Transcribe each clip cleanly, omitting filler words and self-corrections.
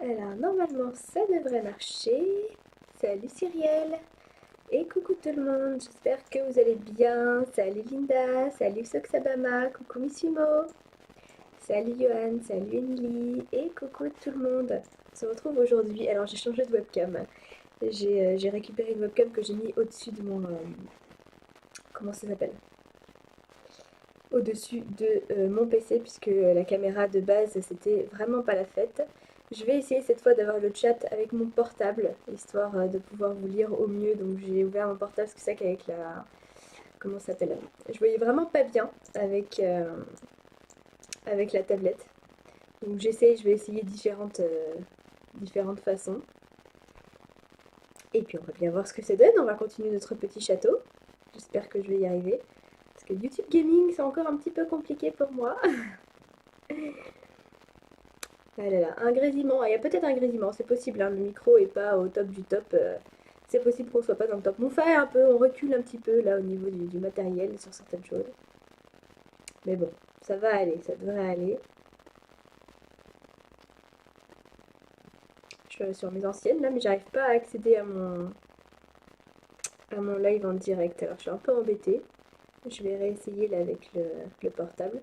Alors, normalement, ça devrait marcher. Salut Cyrielle. Et coucou tout le monde, j'espère que vous allez bien. Salut Linda, salut Soxabama, coucou Missimo. Salut Johan, salut Emily et coucou tout le monde. On se retrouve aujourd'hui. Alors, j'ai changé de webcam. J'ai récupéré une webcam que j'ai mis au-dessus de mon... comment ça s'appelle? Au-dessus de mon PC puisque la caméra de base c'était vraiment pas la fête. Je vais essayer cette fois d'avoir le chat avec mon portable, histoire de pouvoir vous lire au mieux. Donc j'ai ouvert mon portable parce que c'est qu'avec la... comment ça s'appelle? Je voyais vraiment pas bien avec la tablette. Donc je vais essayer différentes façons. Et puis on va bien voir ce que ça donne, on va continuer notre petit château. J'espère que je vais y arriver. Parce que YouTube Gaming c'est encore un petit peu compliqué pour moi. Ah là là, un grésillement. Ah, il y a peut-être un grésillement, c'est possible, hein, le micro est pas au top du top. C'est possible qu'on soit pas dans le top. On fait un peu, on recule un petit peu là au niveau du matériel sur certaines choses. Mais bon, ça va aller, ça devrait aller. Je suis sur mes anciennes là, mais j'arrive pas à accéder à mon live en direct. Alors je suis un peu embêtée. Je vais réessayer là avec le portable.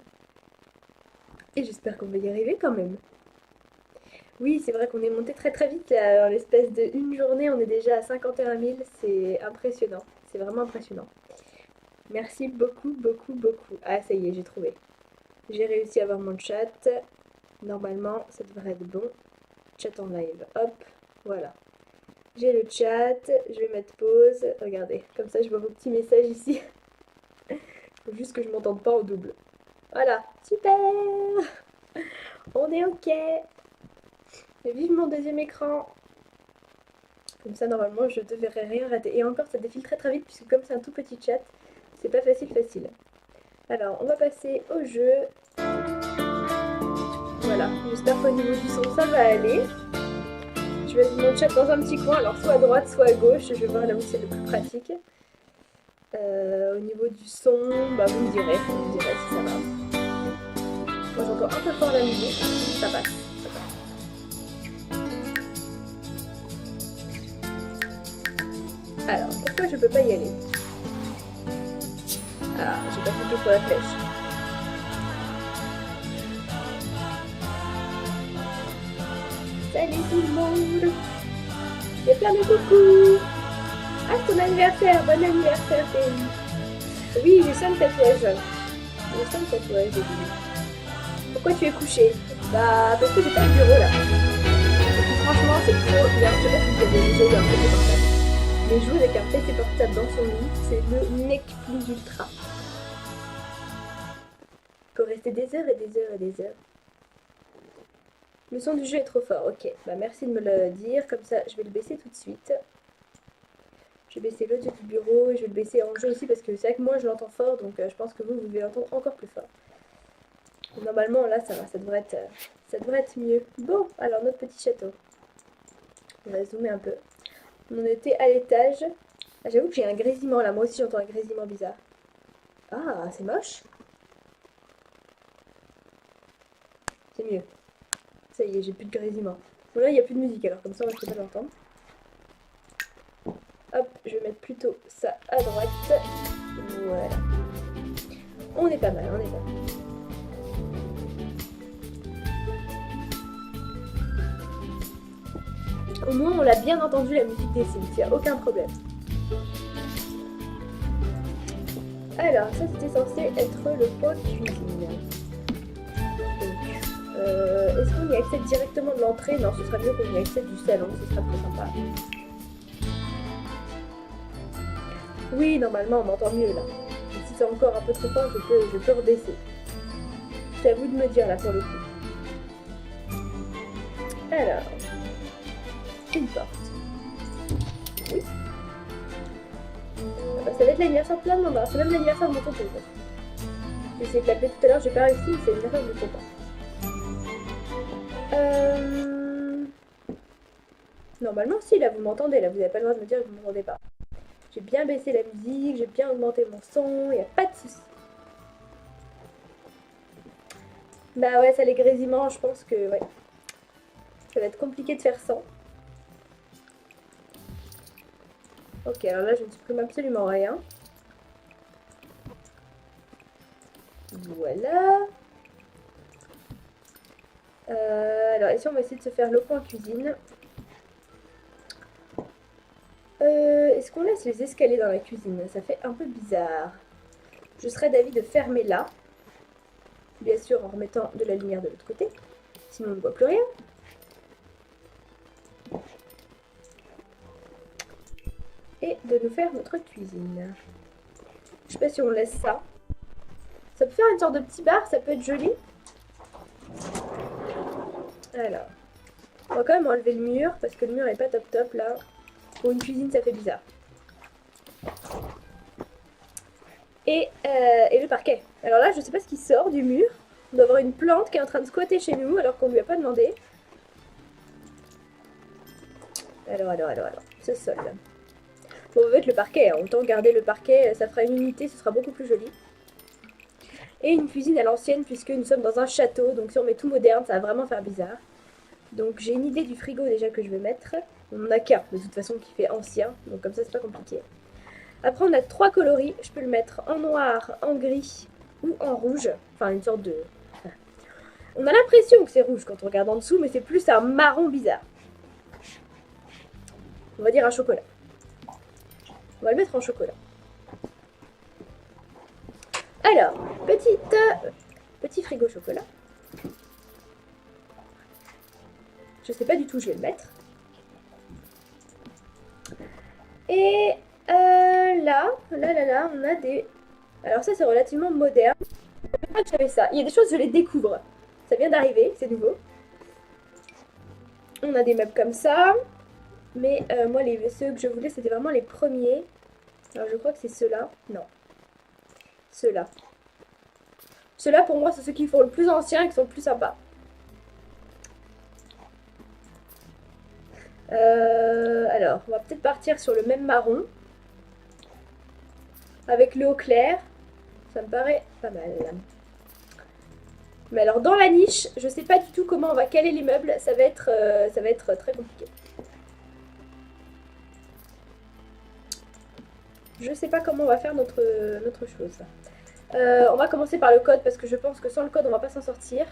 Et j'espère qu'on va y arriver quand même. Oui, c'est vrai qu'on est monté très très vite là, en l'espace d'une journée, on est déjà à 51 000, c'est impressionnant, c'est vraiment impressionnant. Merci beaucoup, beaucoup, beaucoup. Ah, ça y est, j'ai trouvé. J'ai réussi à avoir mon chat. Normalement, ça devrait être bon. Chat en live, hop, voilà. J'ai le chat, je vais mettre pause. Regardez, comme ça je vois vos petits messages ici. Faut juste que je m'entende pas en double. Voilà, super. On est ok. Et vive mon deuxième écran. Comme ça, normalement, je ne devrais rien rater. Et encore, ça défile très très vite, puisque comme c'est un tout petit chat, c'est pas facile. Alors, on va passer au jeu. Voilà, j'espère qu'au niveau du son, ça va aller. Je vais mettre mon chat dans un petit coin, alors soit à droite, soit à gauche. Je vais voir là où c'est le plus pratique. Au niveau du son, bah vous me direz si ça va. Moi, j'entends un peu fort la musique, ça passe. Alors, pourquoi je peux pas y aller? Ah, j'ai pas cliqué sur la flèche. Salut tout le monde! Et plein de coucou! Ah, c'est ton anniversaire! Bon anniversaire, Théo! Oui, j'ai 5 tatouages. J'ai 5 tatouages, j'ai dit. Pourquoi tu es couché? Bah, parce que j'ai pas le bureau là. Et puis, franchement, c'est trop bien. Je sais pas si vous avez déjà eu un PC portable. Mais jouer avec un PC portable dans son lit, c'est le nec plus ultra. Faut rester des heures et des heures et des heures. Le son du jeu est trop fort, ok. Bah merci de me le dire, comme ça je vais le baisser tout de suite. Je vais baisser l'audio du bureau et je vais le baisser en jeu aussi parce que c'est vrai que moi je l'entends fort, donc je pense que vous devez l'entendre encore plus fort. Et normalement là ça va, ça devrait être mieux. Bon, alors notre petit château. On va zoomer un peu. On en était à l'étage. Ah, j'avoue que j'ai un grésillement là, moi aussi j'entends un grésillement bizarre. Ah, c'est moche. C'est mieux. Ça y est, j'ai plus de grésillement. Bon là il n'y a plus de musique alors comme ça on va pas l'entendre. Hop, je vais mettre plutôt ça à droite. Voilà. On est pas mal, on est pas mal. Au moins, on l'a bien entendu la musique des Sims, il n'y a aucun problème. Alors, ça c'était censé être le pot cuisine. Donc, est-ce qu'on y accède directement de l'entrée? Non, ce sera mieux qu'on y accède du salon, ce sera plus sympa. Oui, normalement, on m'entend mieux là. Et si c'est encore un peu trop fort, je peux rebaisser. C'est à vous de me dire là pour le coup. Alors, une porte. Oui. Ça va être l'anniversaire de plein de monde. C'est même l'anniversaire de mon tonton. J'ai essayé de l'appeler tout à l'heure, j'ai pas réussi, mais c'est l'anniversaire de mon tonton. Normalement, si, là, vous m'entendez. Là, vous n'avez pas le droit de me dire que vous m'entendez pas. J'ai bien baissé la musique, j'ai bien augmenté mon son, y a pas de soucis. Bah ouais, ça les grésillements, je pense que ouais. Ça va être compliqué de faire sans. Ok, alors là, je ne supprime absolument rien. Voilà. Alors ici, on va essayer de se faire le coin cuisine. Est-ce qu'on laisse les escaliers dans la cuisine? Ça fait un peu bizarre. Je serais d'avis de fermer là. Bien sûr, en remettant de la lumière de l'autre côté. Sinon, on ne voit plus rien. Et de nous faire notre cuisine. Je sais pas si on laisse ça. Ça peut faire une sorte de petit bar, ça peut être joli. Alors, on va quand même enlever le mur, parce que le mur est pas top top là. Pour une cuisine, ça fait bizarre. Et le parquet. Alors là, je sais pas ce qui sort du mur. On doit avoir une plante qui est en train de squatter chez nous, alors qu'on lui a pas demandé. Alors, ce sol. Bon, on va mettre le parquet, hein. Autant garder le parquet, ça fera une unité, ce sera beaucoup plus joli. Et une cuisine à l'ancienne, puisque nous sommes dans un château, donc si on met tout moderne, ça va vraiment faire bizarre. Donc j'ai une idée du frigo déjà que je vais mettre. On en a qu'un, de toute façon, qui fait ancien, donc comme ça c'est pas compliqué. Après on a 3 coloris, je peux le mettre en noir, en gris ou en rouge. Enfin une sorte de... On a l'impression que c'est rouge quand on regarde en dessous, mais c'est plus un marron bizarre. On va dire un chocolat. On va le mettre en chocolat. Alors, petit frigo chocolat. Je sais pas du tout où je vais le mettre. Et là, on a des... Alors ça, c'est relativement moderne. Je savais pas que j'avais ça. Il y a des choses, je les découvre. Ça vient d'arriver, c'est nouveau. On a des meubles comme ça. Mais moi, ceux que je voulais, c'était vraiment les premiers. Alors, je crois que c'est ceux-là. Non. Ceux-là. Ceux-là, pour moi, c'est ceux qui font le plus ancien et qui sont le plus sympas. Alors, on va peut-être partir sur le même marron. Avec le haut clair. Ça me paraît pas mal. Mais alors, dans la niche, je sais pas du tout comment on va caler les meubles. Ça va être très compliqué. Je sais pas comment on va faire notre chose. On va commencer par le code parce que je pense que sans le code, on va pas s'en sortir.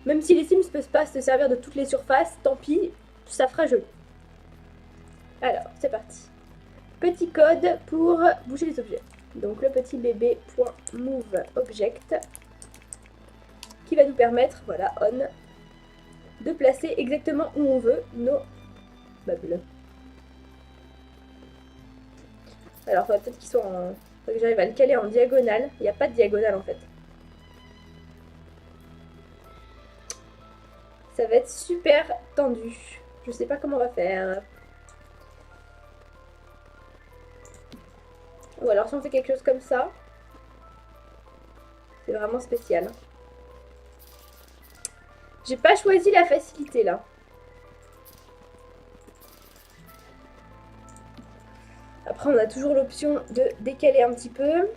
Même si les Sims peuvent pas se servir de toutes les surfaces, tant pis, ça fera joli. Alors, c'est parti. Petit code pour bouger les objets. Donc le petit bébé.move object qui va nous permettre, voilà, on, de placer exactement où on veut nos meubles. Alors, il faudrait peut-être qu'ils soient en... Faut que j'arrive à le caler en diagonale. Il n'y a pas de diagonale en fait. Ça va être super tendu. Je sais pas comment on va faire. Ou alors si on fait quelque chose comme ça, c'est vraiment spécial. J'ai pas choisi la facilité là. Après on a toujours l'option de décaler un petit peu.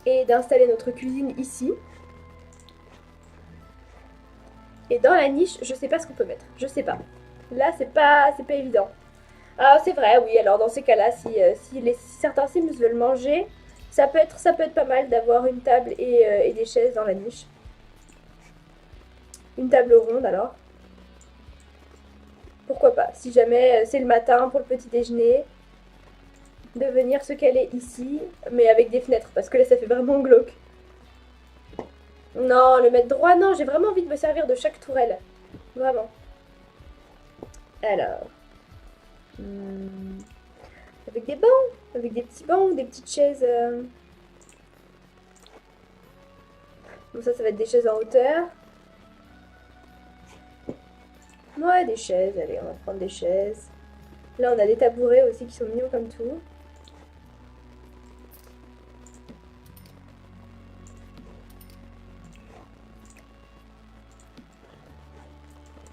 Et d'installer notre cuisine ici. Et dans la niche, je sais pas ce qu'on peut mettre. Je sais pas. Là c'est pas évident. Ah, c'est vrai, oui. Alors dans ces cas-là, si certains Sims veulent manger, ça peut être pas mal d'avoir une table et des chaises dans la niche. Une table ronde alors. Pourquoi pas. Si jamais c'est le matin pour le petit déjeuner, de venir se caler ici, mais avec des fenêtres, parce que là ça fait vraiment glauque. Non, le mettre droit, non. J'ai vraiment envie de me servir de chaque tourelle. Vraiment. Alors... avec des bancs, avec des petits bancs ou des petites chaises. Bon, ça va être des chaises en hauteur. Ouais, des chaises, allez, on va prendre des chaises. Là, on a des tabourets aussi qui sont mignons comme tout.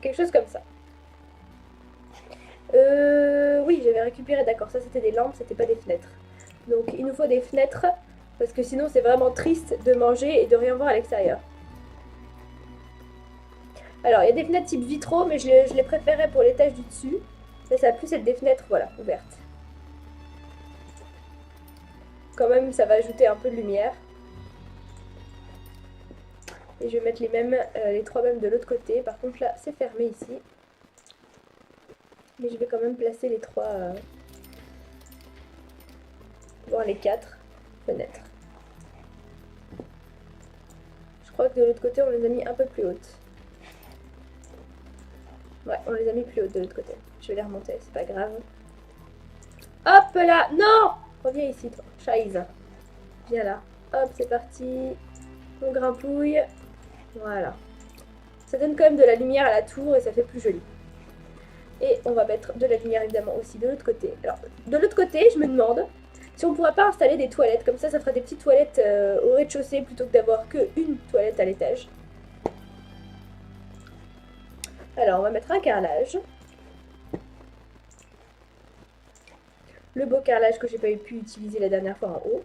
Quelque chose comme ça. Oui, j'avais récupéré, d'accord, ça c'était des lampes, c'était pas des fenêtres. Donc il nous faut des fenêtres, parce que sinon c'est vraiment triste de manger et de rien voir à l'extérieur. Alors, il y a des fenêtres type vitraux, mais je les préférais pour l'étage du dessus. Là, ça va plus être des fenêtres, voilà, ouvertes. Quand même, ça va ajouter un peu de lumière. Et je vais mettre les trois mêmes de l'autre côté. Par contre, là, c'est fermé ici. Mais je vais quand même placer les trois, voire les quatre fenêtres. Je crois que de l'autre côté, on les a mis un peu plus hautes. Ouais, on les a mis plus hautes de l'autre côté. Je vais les remonter, c'est pas grave. Hop là! Non! Reviens ici, toi. Chaise. Viens là. Hop, c'est parti. On grimpouille. Voilà. Ça donne quand même de la lumière à la tour et ça fait plus joli. Et on va mettre de la lumière évidemment aussi de l'autre côté. Alors, de l'autre côté, je me demande si on ne pourrait pas installer des toilettes. Comme ça fera des petites toilettes au rez-de-chaussée plutôt que d'avoir qu'une toilette à l'étage. Alors, on va mettre un carrelage. Le beau carrelage que j'ai pas pu utiliser la dernière fois en haut.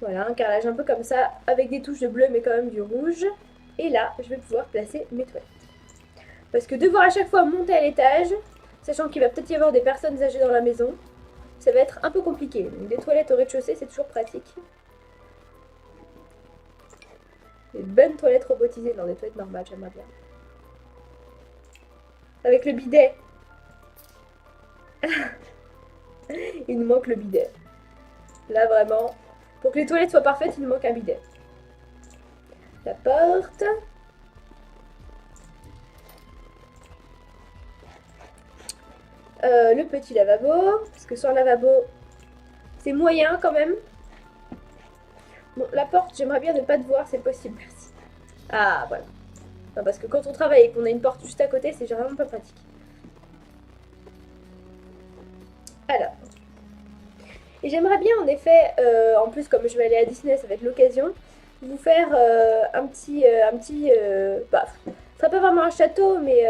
Voilà, un carrelage un peu comme ça, avec des touches de bleu mais quand même du rouge. Et là, je vais pouvoir placer mes toilettes. Parce que devoir à chaque fois monter à l'étage, sachant qu'il va peut-être y avoir des personnes âgées dans la maison, ça va être un peu compliqué. Donc des toilettes au rez-de-chaussée, c'est toujours pratique. Des bonnes toilettes robotisées dans des toilettes normales, j'aimerais bien. Avec le bidet. Il nous manque le bidet. Là, vraiment, pour que les toilettes soient parfaites, il nous manque un bidet. La porte. Le petit lavabo. Parce que sans lavabo, c'est moyen quand même. Bon, la porte, j'aimerais bien ne pas te voir, c'est possible, merci. Ah, voilà. Non, parce que quand on travaille et qu'on a une porte juste à côté, c'est vraiment pas pratique. Alors. Et j'aimerais bien, en effet, en plus, comme je vais aller à Disney, ça va être l'occasion, vous faire un petit... bah, ce sera pas vraiment un château, mais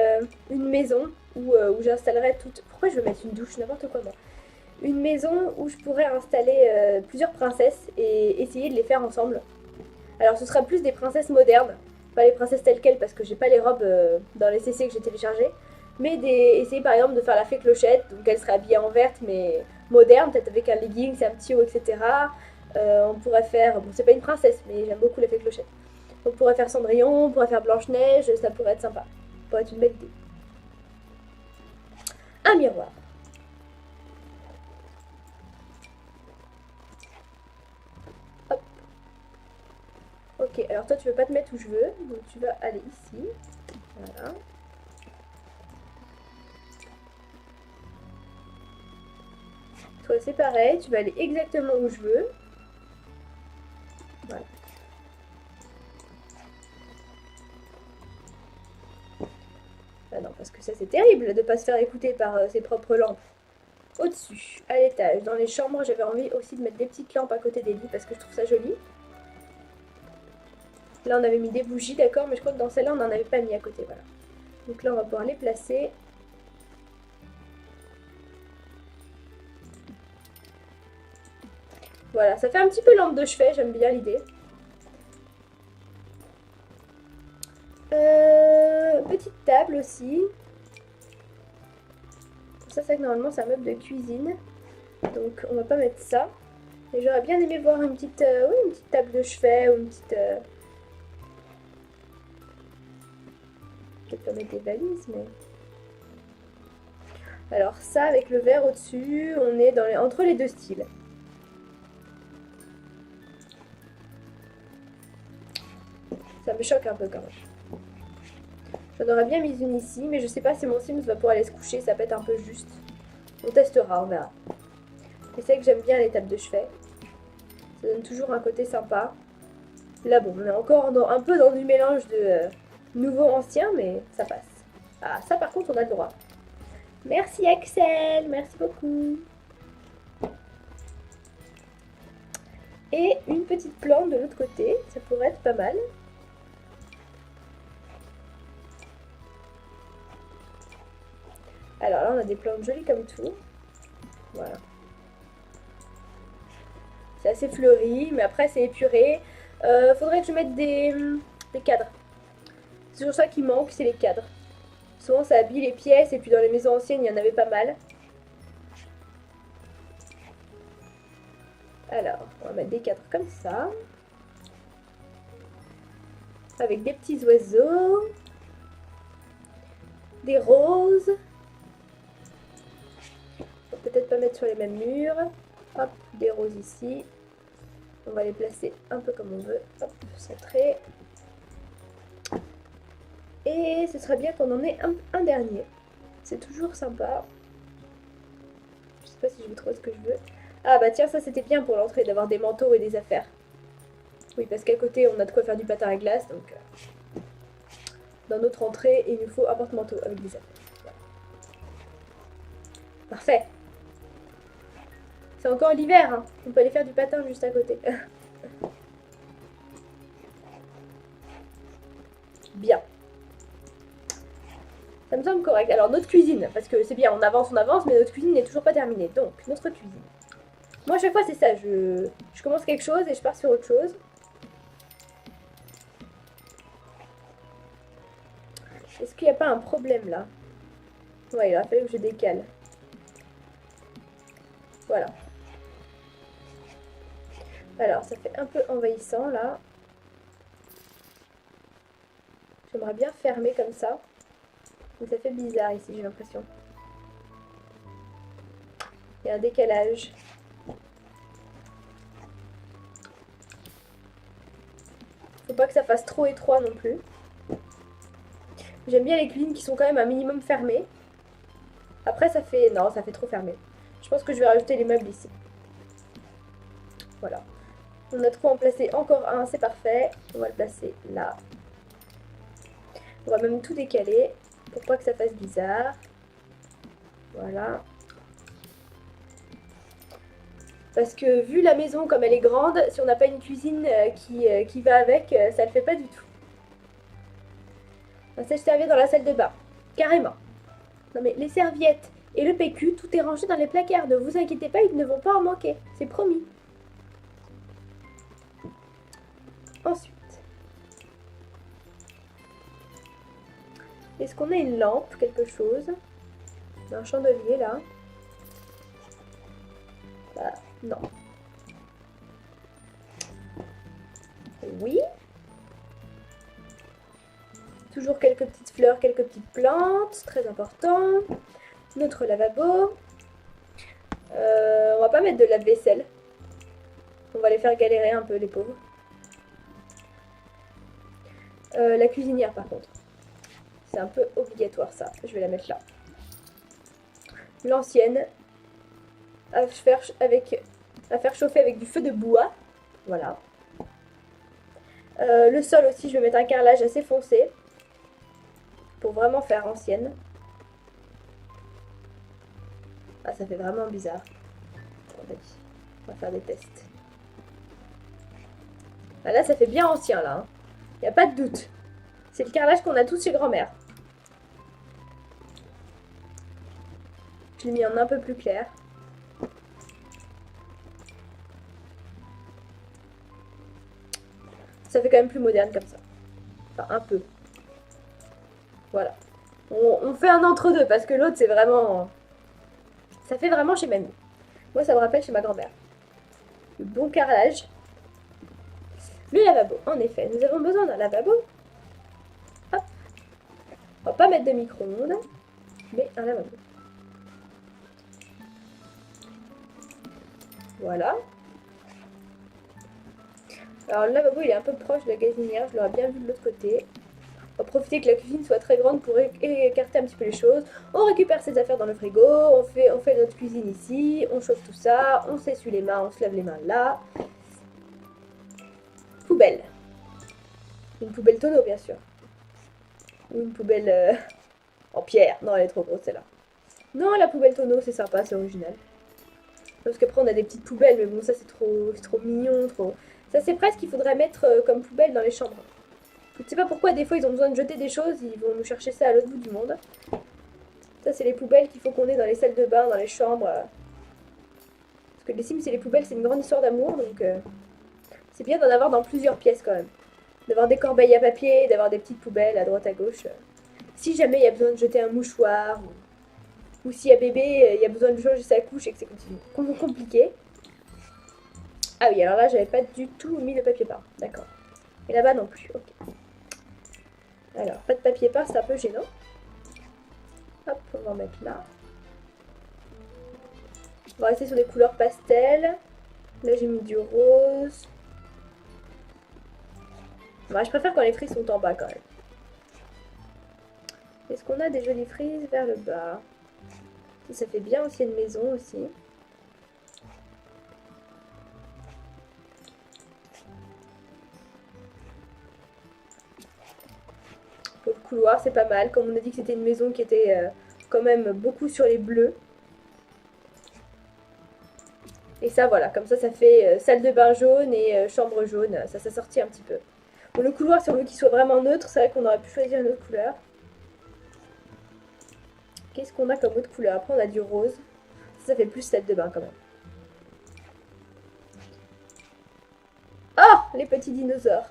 une maison où j'installerai toute... Pourquoi je veux mettre une douche? N'importe quoi, moi. Une maison où je pourrais installer plusieurs princesses et essayer de les faire ensemble. Alors, ce sera plus des princesses modernes, pas les princesses telles quelles, parce que j'ai pas les robes dans les CC que j'ai téléchargées, mais essayer par exemple de faire la fée Clochette, donc elle serait habillée en verte, mais moderne, peut-être avec un legging, un petit haut, etc. On pourrait faire, bon c'est pas une princesse, mais j'aime beaucoup la fée Clochette. On pourrait faire Cendrillon, on pourrait faire Blanche-Neige, ça pourrait être sympa. Ça pourrait être une belle idée. Un miroir. Hop. Ok, alors toi tu veux pas te mettre où je veux, donc tu vas aller ici. Voilà. Toi c'est pareil, tu vas aller exactement où je veux. Voilà. Ah non, parce que ça c'est terrible de ne pas se faire écouter par ses propres lampes. Au-dessus, à l'étage, dans les chambres, j'avais envie aussi de mettre des petites lampes à côté des lits parce que je trouve ça joli. Là on avait mis des bougies, d'accord, mais je crois que dans celle-là on n'en avait pas mis à côté, voilà. Donc là on va pouvoir les placer. Voilà, ça fait un petit peu lampe de chevet, j'aime bien l'idée. Petite table aussi. Ça c'est que normalement c'est un meuble de cuisine. Donc on va pas mettre ça. Et j'aurais bien aimé voir une petite, oui, une petite table de chevet ou une petite... Peut-être pas mettre des valises, mais... Alors ça, avec le verre au-dessus, on est dans entre les deux styles. Ça me choque un peu quand même. J'en aurais bien mis une ici, mais je sais pas si mon Sims va pouvoir aller se coucher, ça peut être un peu juste. On testera, on verra. Et c'est que j'aime bien les tables de chevet. Ça donne toujours un côté sympa. Là bon, on est encore un peu dans du mélange de nouveau-ancien, mais ça passe. Ah, ça par contre on a le droit. Merci Axel, merci beaucoup. Et une petite plante de l'autre côté, ça pourrait être pas mal. Alors là, on a des plantes jolies comme tout. Voilà. C'est assez fleuri, mais après c'est épuré. Faudrait que je mette des cadres. C'est toujours ça qui manque, c'est les cadres. Souvent ça habille les pièces et puis dans les maisons anciennes il y en avait pas mal. Alors, on va mettre des cadres comme ça. Avec des petits oiseaux. Des roses. On va peut-être pas mettre sur les mêmes murs. Hop, des roses ici. On va les placer un peu comme on veut. Hop, centré. Et ce serait bien qu'on en ait un dernier. C'est toujours sympa. Je sais pas si je vais trouver ce que je veux. Ah bah tiens, ça c'était bien pour l'entrée d'avoir des manteaux et des affaires. Oui, parce qu'à côté on a de quoi faire du patin à glace. Donc dans notre entrée, il nous faut un porte-manteau avec des affaires. Voilà. Parfait. C'est encore l'hiver, hein. On peut aller faire du patin juste à côté. Bien. Ça me semble correct. Alors, notre cuisine, parce que c'est bien, on avance, mais notre cuisine n'est toujours pas terminée. Donc, notre cuisine. Moi, à chaque fois, c'est ça. Je commence quelque chose et je pars sur autre chose. Est-ce qu'il n'y a pas un problème, là? Ouais, il aurait fallu que je décale. Voilà. Alors, ça fait un peu envahissant, là. J'aimerais bien fermer comme ça. Mais ça fait bizarre ici, j'ai l'impression. Il y a un décalage. Faut pas que ça fasse trop étroit non plus. J'aime bien les cuisines qui sont quand même un minimum fermées. Après, ça fait... Non, ça fait trop fermé. Je pense que je vais rajouter les meubles ici. Voilà. On a de quoi en placer encore un, c'est parfait. On va le placer là. On va même tout décaler pour pas que ça fasse bizarre. Voilà. Parce que vu la maison comme elle est grande, si on n'a pas une cuisine qui va avec, ça le fait pas du tout. Un sèche-serviette dans la salle de bain. Carrément. Non mais les serviettes et le PQ, tout est rangé dans les placards. Ne vous inquiétez pas, ils ne vont pas en manquer. C'est promis. Ensuite. Est-ce qu'on a une lampe, quelque chose? Un chandelier là. Bah, non. Oui. Toujours quelques petites fleurs, quelques petites plantes. Très important. Notre lavabo. On va pas mettre de lave-vaisselle. On va les faire galérer un peu, les pauvres. La cuisinière, par contre. C'est un peu obligatoire, ça. Je vais la mettre là. L'ancienne. À faire chauffer avec du feu de bois. Voilà. Le sol aussi, je vais mettre un carrelage assez foncé. Pour vraiment faire ancienne. Ah, ça fait vraiment bizarre. On va faire des tests. Ah, là, ça fait bien ancien, là. Hein. Il n'y a pas de doute. C'est le carrelage qu'on a tous chez grand-mère. Je l'ai mis en un peu plus clair. Ça fait quand même plus moderne comme ça. Enfin, un peu. Voilà. On fait un entre-deux parce que l'autre, c'est vraiment... Ça fait vraiment chez mamie. Moi, ça me rappelle chez ma grand-mère. Le bon carrelage. Le lavabo, en effet. Nous avons besoin d'un lavabo. Hop. On va pas mettre de micro-ondes, mais un lavabo. Voilà. Alors le lavabo, il est un peu proche de la gazinière. Je l'aurais bien vu de l'autre côté. On va profiter que la cuisine soit très grande pour écarter un petit peu les choses. On récupère ses affaires dans le frigo. On fait notre cuisine ici. On chauffe tout ça. On s'essuie les mains. On se lave les mains là. Poubelle. Une poubelle tonneau, bien sûr. Ou une poubelle en pierre. Non, elle est trop grosse, celle-là. Non, la poubelle tonneau, c'est sympa, c'est original. Parce qu'après, on a des petites poubelles, mais bon, ça, c'est trop mignon, trop... Ça, c'est presque qu'il faudrait mettre comme poubelle dans les chambres. Je ne sais pas pourquoi, des fois, ils ont besoin de jeter des choses. Ils vont nous chercher ça à l'autre bout du monde. Ça, c'est les poubelles qu'il faut qu'on ait dans les salles de bain, dans les chambres. Parce que les Sims et les poubelles, c'est une grande histoire d'amour, donc... C'est bien d'en avoir dans plusieurs pièces quand même. D'avoir des corbeilles à papier, d'avoir des petites poubelles à droite à gauche. Si jamais il y a besoin de jeter un mouchoir, ou si à bébé il y a besoin de changer sa couche et que c'est compliqué. Ah oui, alors là j'avais pas du tout mis le papier peint, d'accord. Et là-bas non plus, ok. Alors, pas de papier peint, c'est un peu gênant. Hop, on va en mettre là. On va rester sur des couleurs pastel. Là j'ai mis du rose. Bah, je préfère quand les frises sont en bas quand même. Est-ce qu'on a des jolies frises vers le bas? Ça fait bien aussi une maison aussi. Pour le couloir, c'est pas mal. Comme on a dit que c'était une maison qui était quand même beaucoup sur les bleus. Et ça, voilà. Comme ça fait salle de bain jaune et chambre jaune. Ça s'assortit un petit peu. Bon, le couloir, si on veut qu'il soit vraiment neutre, c'est vrai qu'on aurait pu choisir une autre couleur. Qu'est-ce qu'on a comme autre couleur? Après, on a du rose. Ça fait plus salle de bain quand même. Oh, les petits dinosaures.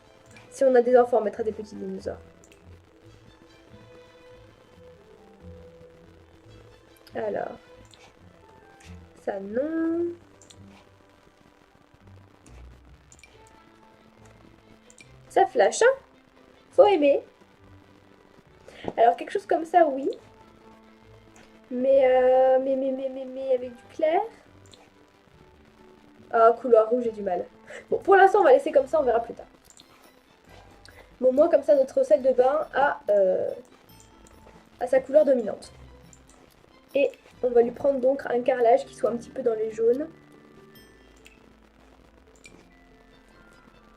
Si on a des enfants, on mettra des petits dinosaures. Alors. Ça, non. Ça flash, hein? Faut aimer. Alors, quelque chose comme ça, oui. Mais avec du clair. Ah, couloir rouge, j'ai du mal. Bon, pour l'instant, on va laisser comme ça, on verra plus tard. Bon, moi, comme ça, notre salle de bain a sa couleur dominante. Et on va lui prendre donc un carrelage qui soit un petit peu dans les jaunes.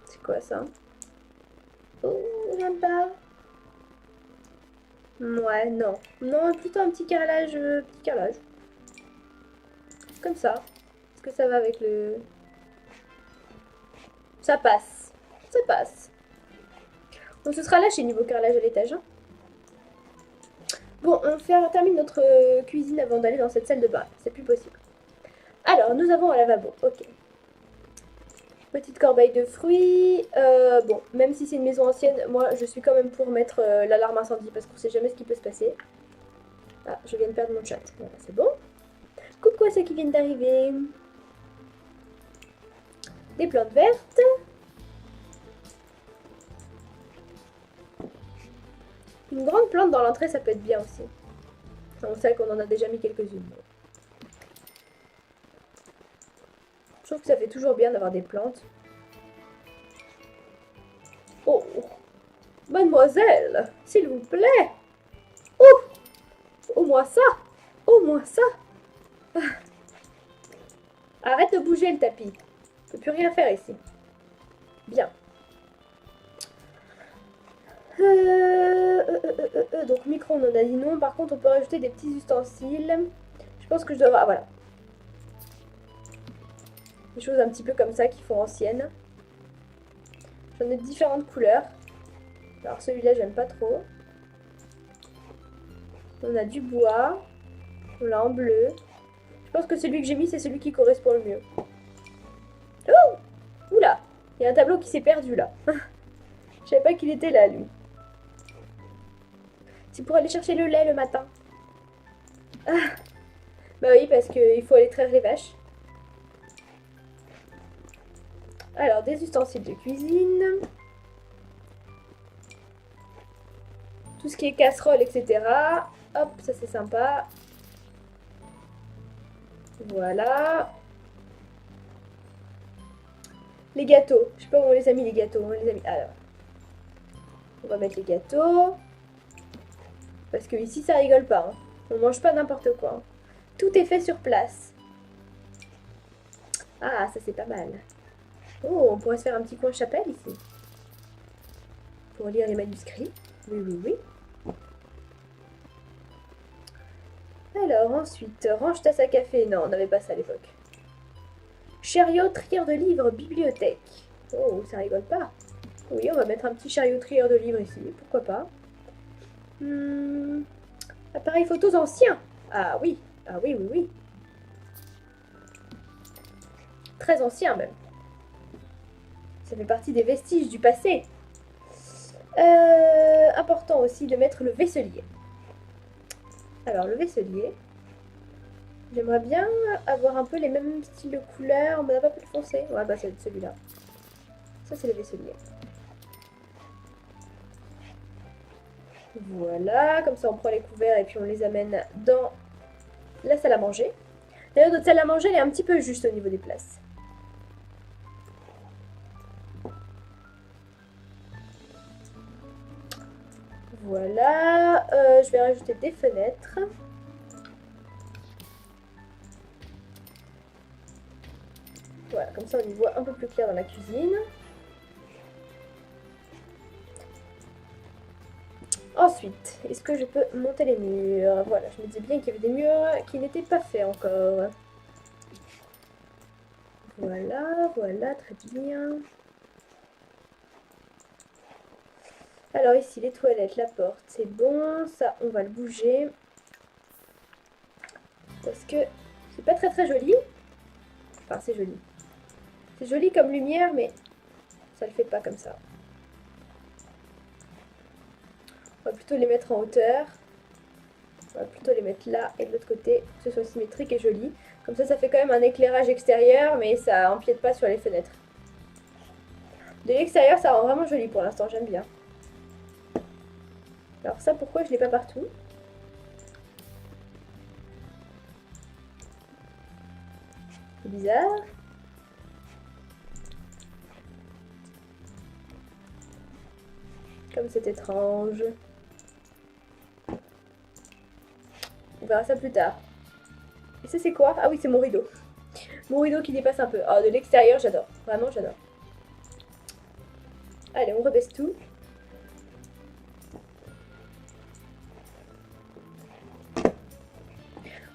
C'est quoi ça? Oh, j'aime pas. Ouais, non. Non, plutôt un petit carrelage. Comme ça. Est-ce que ça va avec le... Ça passe. Ça passe. Donc ce sera lâché niveau carrelage à l'étage. Hein. Bon, on termine notre cuisine avant d'aller dans cette salle de bain. C'est plus possible. Alors, nous avons un lavabo. Ok. Petite corbeille de fruits. Bon, même si c'est une maison ancienne, moi je suis quand même pour mettre l'alarme incendie parce qu'on sait jamais ce qui peut se passer. Ah, je viens de perdre mon chat. Voilà, c'est bon. Coucou à ceux qui viennent d'arriver. Des plantes vertes. Une grande plante dans l'entrée, ça peut être bien aussi. On sait qu'on en a déjà mis quelques-unes. Je trouve que ça fait toujours bien d'avoir des plantes. Oh, mademoiselle, s'il vous plaît. Oh, au moins ça. Au moins ça. Ah. Arrête de bouger le tapis. On peut plus rien faire ici. Bien. Donc micro-ondes, on a dit non. Par contre, on peut rajouter des petits ustensiles. Je pense que je dois avoir... Ah, voilà. Des choses un petit peu comme ça qui font ancienne. J'en ai de différentes couleurs. Alors celui-là, j'aime pas trop. On a du bois. On l'a en bleu. Je pense que celui que j'ai mis, c'est celui qui correspond le mieux. Oh! Oula! Il y a un tableau qui s'est perdu là. Je savais pas qu'il était là, lui. C'est pour aller chercher le lait le matin. Ah. Bah oui, parce qu'il faut aller traire les vaches. Alors, des ustensiles de cuisine. Tout ce qui est casserole, etc. Hop, ça c'est sympa. Voilà. Les gâteaux. Je sais pas où on les a mis les gâteaux. On les a mis... Alors. On va mettre les gâteaux. Parce que ici ça rigole pas. Hein. On mange pas n'importe quoi. Hein. Tout est fait sur place. Ah, ça c'est pas mal. Oh, on pourrait se faire un petit coin chapelle ici. Pour lire les manuscrits. Oui, oui, oui. Alors, ensuite, range tasse à café. Non, on n'avait pas ça à l'époque. Chariot, trieur de livres, bibliothèque. Oh, ça rigole pas. Oui, on va mettre un petit chariot trieur de livres ici. Pourquoi pas. Appareil photos ancien. Ah oui. Ah oui, oui, oui. Très ancien même. Ça fait partie des vestiges du passé. Important aussi de mettre le vaisselier. Alors, le vaisselier. J'aimerais bien avoir un peu les mêmes styles de couleurs, mais on n'a pas pu le foncer. Ouais, bah c'est celui-là. Ça, c'est le vaisselier. Voilà, comme ça on prend les couverts et puis on les amène dans la salle à manger. D'ailleurs, notre salle à manger, elle est un petit peu juste au niveau des places. Voilà, je vais rajouter des fenêtres. Voilà, comme ça on y voit un peu plus clair dans la cuisine. Ensuite, est-ce que je peux monter les murs? Voilà, je me disais bien qu'il y avait des murs qui n'étaient pas faits encore. Voilà, voilà, très bien. Alors ici, les toilettes, la porte, c'est bon. Ça, on va le bouger. Parce que c'est pas très joli. Enfin, c'est joli. C'est joli comme lumière, mais ça le fait pas comme ça. On va plutôt les mettre en hauteur. On va plutôt les mettre là et de l'autre côté, que ce soit symétrique et joli. Comme ça fait quand même un éclairage extérieur, mais ça empiète pas sur les fenêtres. De l'extérieur, ça rend vraiment joli pour l'instant, j'aime bien. Alors ça, pourquoi je l'ai pas partout? C'est bizarre. Comme c'est étrange. On verra ça plus tard. Et ça c'est quoi? Ah oui, c'est mon rideau. Mon rideau qui dépasse un peu. Ah, de l'extérieur, j'adore. Vraiment, j'adore. Allez, on rebaisse tout.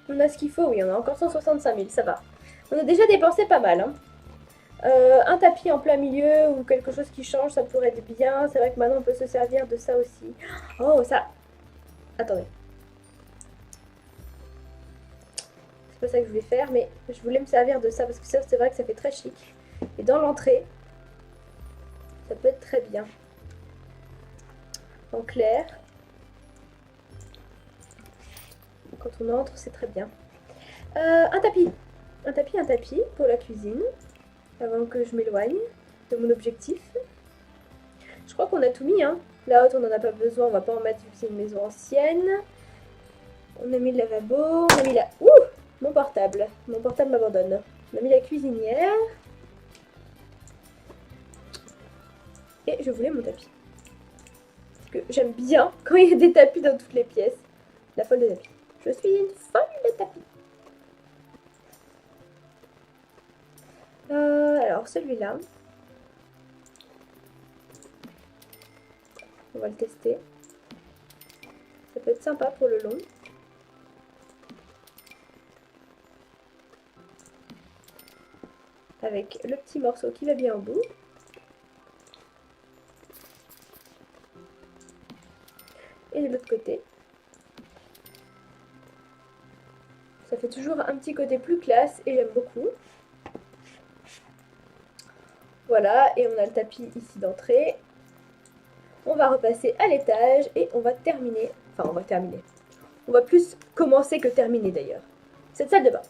On a ce qu'il faut, oui, on a encore 165 000, ça va. On a déjà dépensé pas mal, hein. Un tapis en plein milieu ou quelque chose qui change, ça pourrait être bien. C'est vrai que maintenant on peut se servir de ça aussi. Oh, ça... Attendez. C'est pas ça que je voulais faire, mais je voulais me servir de ça parce que ça, c'est vrai que ça fait très chic. Et dans l'entrée, ça peut être très bien. En clair. Quand on entre, c'est très bien. Un tapis. Un tapis pour la cuisine. Avant que je m'éloigne de mon objectif. Je crois qu'on a tout mis, hein. La haute, on n'en a pas besoin, on va pas en mettre vu que c'est une maison ancienne. On a mis le lavabo, on a mis la... Ouh, mon portable. Mon portable m'abandonne. On a mis la cuisinière. Et je voulais mon tapis. Parce que j'aime bien quand il y a des tapis dans toutes les pièces. La folle de tapis. Je suis une folle de tapis. Alors celui-là, on va le tester. Ça peut être sympa pour le long. Avec le petit morceau qui va bien au bout. Et de l'autre côté. Ça fait toujours un petit côté plus classe et j'aime beaucoup. Voilà, et on a le tapis ici d'entrée. On va repasser à l'étage et on va terminer. Enfin, on va terminer. On va plus commencer que terminer d'ailleurs. Cette salle de bain.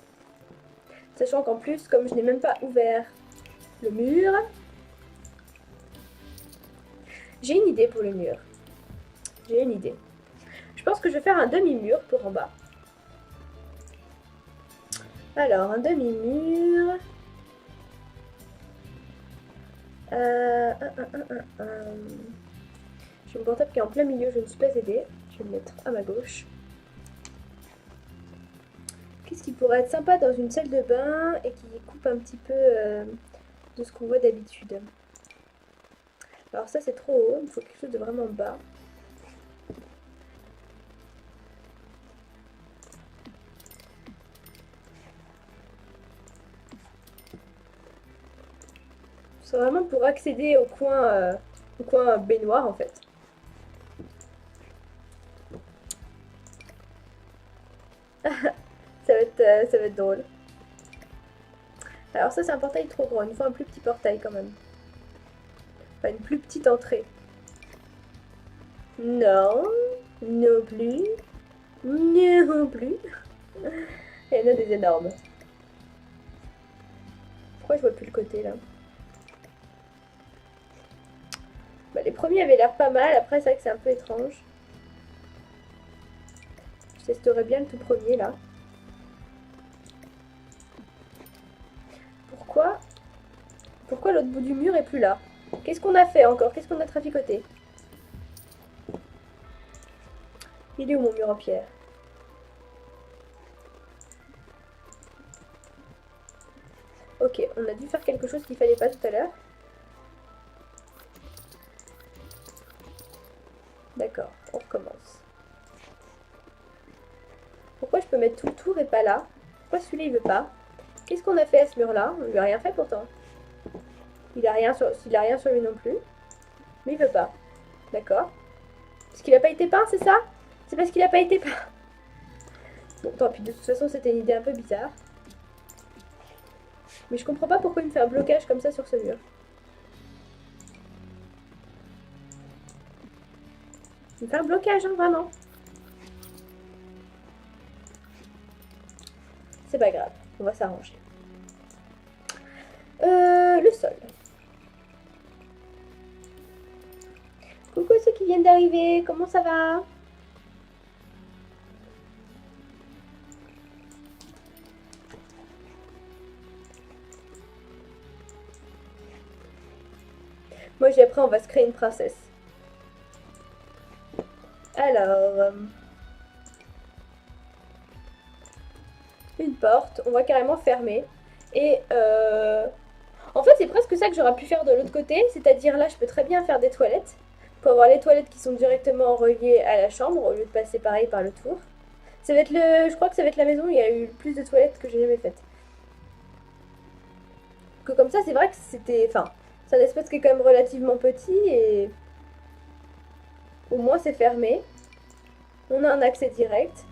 Sachant qu'en plus, comme je n'ai même pas ouvert le mur, j'ai une idée pour le mur. J'ai une idée. Je pense que je vais faire un demi-mur pour en bas. Alors, un demi-mur. J'ai mon portable qui est en plein milieu, je ne suis pas aidée. Je vais le mettre à ma gauche. Qu'est-ce qui pourrait être sympa dans une salle de bain et qui coupe un petit peu de ce qu'on voit d'habitude? Alors ça c'est trop haut, il faut quelque chose de vraiment bas. C'est vraiment pour accéder au coin baignoire en fait. Ça va être drôle. Alors ça c'est un portail trop grand, il nous faut un plus petit portail quand même. Pas une plus petite entrée. Non. Non plus. Non plus. Il y en a des énormes. Pourquoi je vois plus le côté là? Bah, les premiers avaient l'air pas mal, après c'est vrai que c'est un peu étrange. Je testerai bien le tout premier là. Pourquoi l'autre bout du mur est plus là? Qu'est-ce qu'on a fait encore? Qu'est-ce qu'on a traficoté? Il est où mon mur en pierre? Ok, on a dû faire quelque chose qu'il fallait pas tout à l'heure. D'accord, on recommence. Pourquoi je peux mettre tout le tour et pas là? Pourquoi celui-là il veut pas? Qu'est-ce qu'on a fait à ce mur-là? On lui a rien fait pourtant. Il a rien sur lui non plus. Mais il veut pas. D'accord. Parce qu'il a pas été peint, c'est ça? C'est parce qu'il a pas été peint. Bon, tant pis, de toute façon c'était une idée un peu bizarre. Mais je comprends pas pourquoi il me fait un blocage comme ça sur ce mur. Il me fait un blocage, hein, vraiment. C'est pas grave, on va s'arranger. Le sol. Coucou ceux qui viennent d'arriver, comment ça va? Moi j'ai appris on va se créer une princesse. Alors... une porte, on va carrément fermer. Et en fait c'est presque ça que j'aurais pu faire de l'autre côté, c'est-à-dire là je peux très bien faire des toilettes, pour avoir les toilettes qui sont directement reliées à la chambre, au lieu de passer pareil par le tour. Ça va être je crois que ça va être la maison où il y a eu le plus de toilettes que j'ai jamais faites. Que comme ça c'est vrai que c'était... Enfin, c'est un espace qui est quand même relativement petit et... Au moins c'est fermé. On a un accès direct.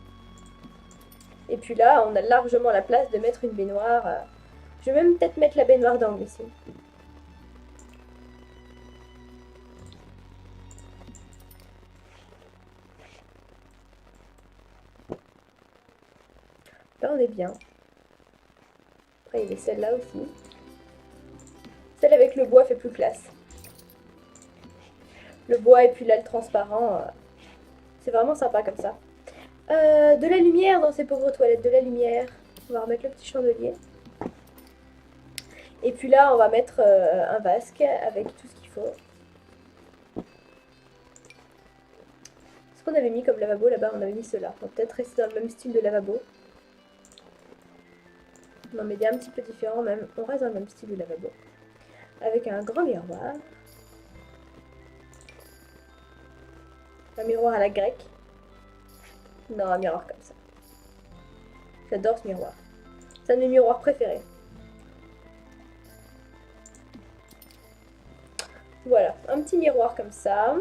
Et puis là, on a largement la place de mettre une baignoire. Je vais même peut-être mettre la baignoire d'angle ici. Là, on est bien. Après, il y avait celle-là aussi. Celle avec le bois fait plus classe. Le bois et puis là, le transparent, c'est vraiment sympa comme ça. De la lumière dans ces pauvres toilettes, de la lumière. On va remettre le petit chandelier. Et puis là, on va mettre un vasque avec tout ce qu'il faut. Ce qu'on avait mis comme lavabo là-bas, on avait mis cela. On va peut-être rester dans le même style de lavabo. Non, mais il est un petit peu différent même. On reste dans le même style de lavabo. Avec un grand miroir. Un miroir à la grecque. Non, un miroir comme ça. J'adore ce miroir. C'est un de mes miroirs préférés. Voilà, un petit miroir comme ça.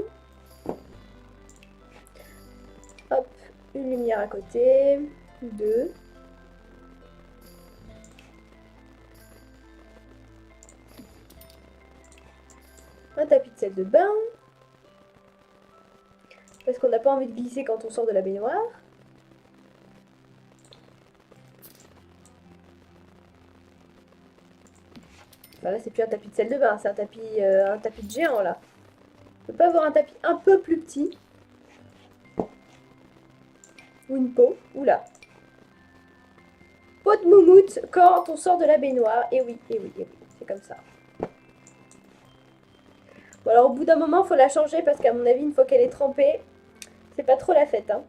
Hop, une lumière à côté. Deux. Un tapis de salle de bain. Parce qu'on n'a pas envie de glisser quand on sort de la baignoire. Enfin là, c'est plus un tapis de salle de bain, c'est un tapis de géant là. On peut pas avoir un tapis un peu plus petit. Ou une peau. Oula. Peau de moumoute quand on sort de la baignoire. Et oui, et oui, et oui. C'est comme ça. Bon alors au bout d'un moment, il faut la changer parce qu'à mon avis, une fois qu'elle est trempée, c'est pas trop la fête, hein.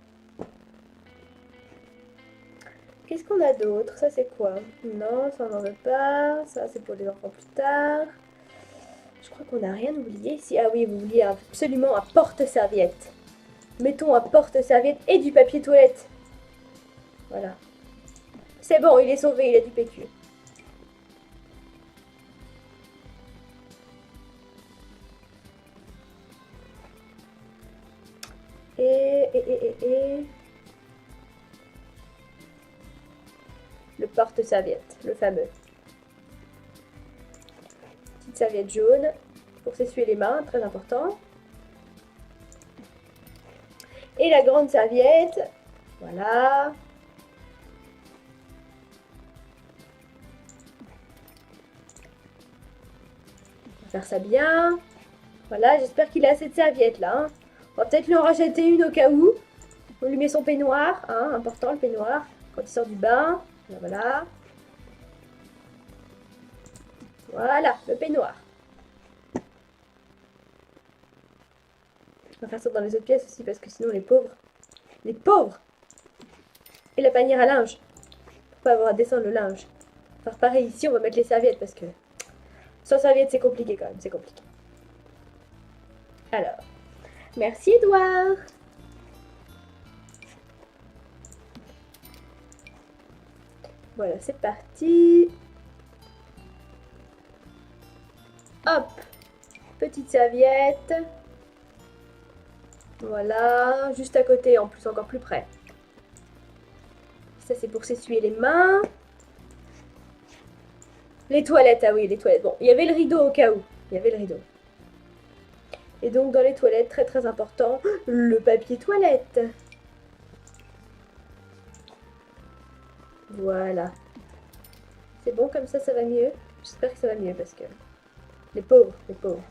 Qu'est-ce qu'on a d'autre? Ça c'est quoi? Non, ça on n'en veut pas. Ça c'est pour les enfants plus tard. Je crois qu'on n'a rien oublié ici. Ah oui, vous vouliez absolument un porte-serviette. Mettons un porte-serviette et du papier toilette. Voilà. C'est bon, il est sauvé, il a du PQ. Et... le porte-serviette, le fameux. Petite serviette jaune. pour s'essuyer les mains, très important. Et la grande serviette, voilà. On va faire ça bien. Voilà, j'espère qu'il a assez de serviettes là. Hein. On va peut-être lui en racheter une au cas où. On lui met son peignoir, hein, important le peignoir, quand il sort du bain. Voilà. Voilà, le peignoir. On va faire ça dans les autres pièces aussi parce que sinon les pauvres. Les pauvres! Et la panière à linge. Pour pas avoir à descendre le linge. Enfin pareil ici on va mettre les serviettes parce que sans serviettes c'est compliqué quand même, c'est compliqué. Alors, merci Edouard. Voilà, c'est parti. Hop, petite serviette. Voilà, juste à côté, en plus encore plus près. Ça c'est pour s'essuyer les mains. Les toilettes, ah oui, les toilettes. Bon, il y avait le rideau au cas où. Il y avait le rideau. Et donc dans les toilettes, très très important, le papier toilette. Voilà. C'est bon comme ça va mieux. J'espère que ça va mieux parce que... Les pauvres, les pauvres.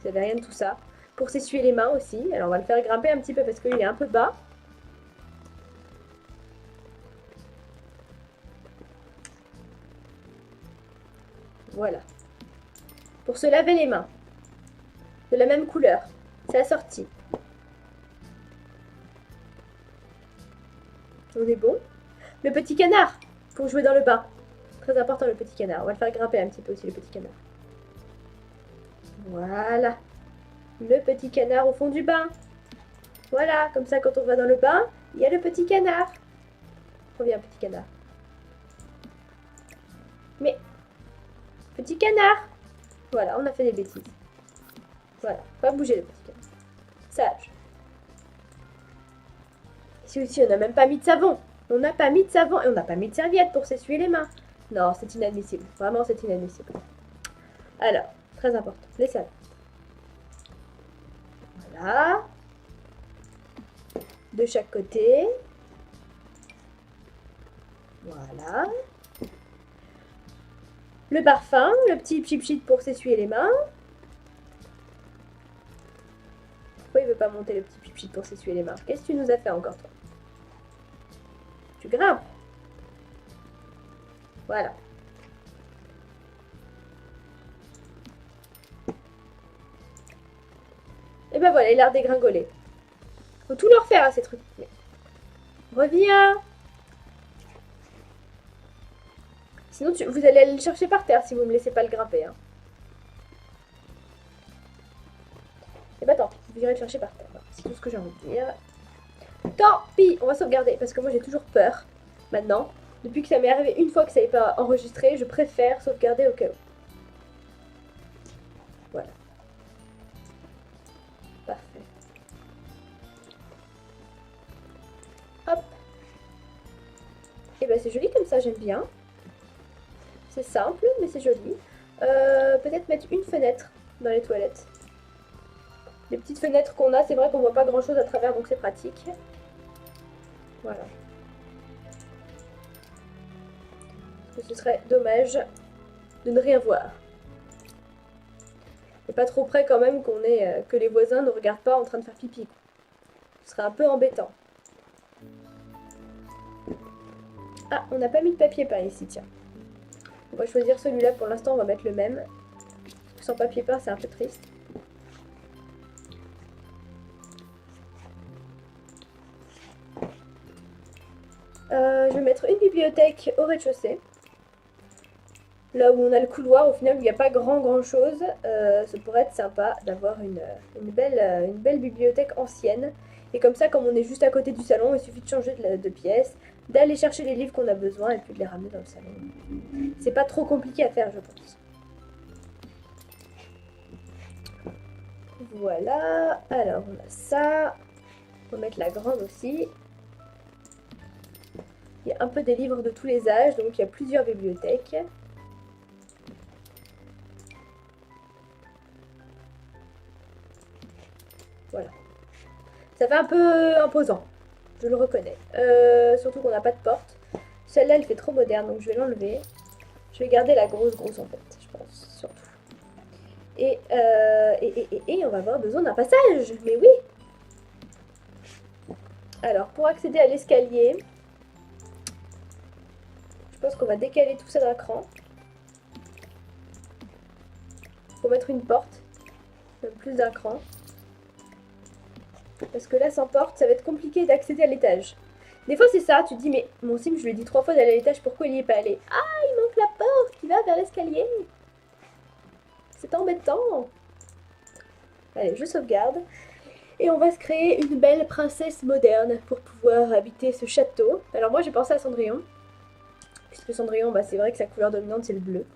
Vous n'avez rien de tout ça. Pour s'essuyer les mains aussi. Alors on va le faire grimper un petit peu parce qu'il est un peu bas. Voilà. Pour se laver les mains. De la même couleur. C'est assorti. On est bon. Le petit canard. Pour jouer dans le bain. Très important le petit canard. On va le faire grimper un petit peu aussi le petit canard. Voilà. Le petit canard au fond du bain. Voilà. Comme ça quand on va dans le bain, il y a le petit canard. Reviens petit canard. Mais... Petit canard. Voilà, on a fait des bêtises. Voilà, pas bouger le petit canard. Sage. Ici aussi, on n'a même pas mis de savon. On n'a pas mis de savon et on n'a pas mis de serviette pour s'essuyer les mains. Non, c'est inadmissible. Vraiment, c'est inadmissible. Alors, très important, les serviettes. Voilà. De chaque côté. Voilà. Le parfum, le petit pchit pour s'essuyer les mains. Pourquoi il veut pas monter le petit pchit pour s'essuyer les mains? Qu'est-ce que tu nous as fait encore, toi? Tu grimpes. Voilà. Et ben voilà, il a redégringolé. Faut tout leur faire à ces trucs. Mais... Reviens. Sinon, vous allez aller le chercher par terre si vous ne me laissez pas le grimper. Hein. Et bah tant pis, vous irez le chercher par terre. C'est tout ce que j'ai envie de dire. Tant pis, on va sauvegarder parce que moi j'ai toujours peur. Maintenant, depuis que ça m'est arrivé une fois que ça n'est pas enregistré, je préfère sauvegarder au cas où. Voilà. Parfait. Hop. Et bah c'est joli comme ça, j'aime bien. C'est simple, mais c'est joli. Peut-être mettre une fenêtre dans les toilettes. Les petites fenêtres qu'on a, c'est vrai qu'on voit pas grand chose à travers, donc c'est pratique. Voilà. Parce que ce serait dommage de ne rien voir. Et pas trop près quand même qu'on ait, que les voisins ne regardent pas en train de faire pipi. Ce serait un peu embêtant. Ah, on n'a pas mis de papier peint ici, tiens. On va choisir celui-là pour l'instant, on va mettre le même. Sans papier peint, c'est un peu triste. Je vais mettre une bibliothèque au rez-de-chaussée. Là où on a le couloir, au final, il n'y a pas grand chose. Ça pourrait être sympa d'avoir une belle bibliothèque ancienne. Et comme ça, comme on est juste à côté du salon, il suffit de changer de pièce, d'aller chercher les livres qu'on a besoin et puis de les ramener dans le salon. C'est pas trop compliqué à faire, je pense. Voilà. Alors, on a ça. On va mettre la grande aussi. Il y a un peu des livres de tous les âges, donc il y a plusieurs bibliothèques. Ça fait un peu imposant, je le reconnais. Surtout qu'on n'a pas de porte. Celle-là, elle fait trop moderne, donc je vais l'enlever. Je vais garder la grosse en fait, je pense, surtout. Et on va avoir besoin d'un passage, mais oui. Alors, pour accéder à l'escalier, je pense qu'on va décaler tout ça d'un cran. Pour mettre une porte, même plus d'un cran. Parce que là, sans porte, ça va être compliqué d'accéder à l'étage. Des fois, c'est ça, tu te dis, mais mon sim, je lui ai dit 3 fois d'aller à l'étage, pourquoi il n'y est pas allé? Ah, il manque la porte qui va vers l'escalier. C'est embêtant. Allez, je sauvegarde. Et on va se créer une belle princesse moderne pour pouvoir habiter ce château. Alors moi, j'ai pensé à Cendrillon. Puisque Cendrillon, bah, c'est vrai que sa couleur dominante, c'est le bleu.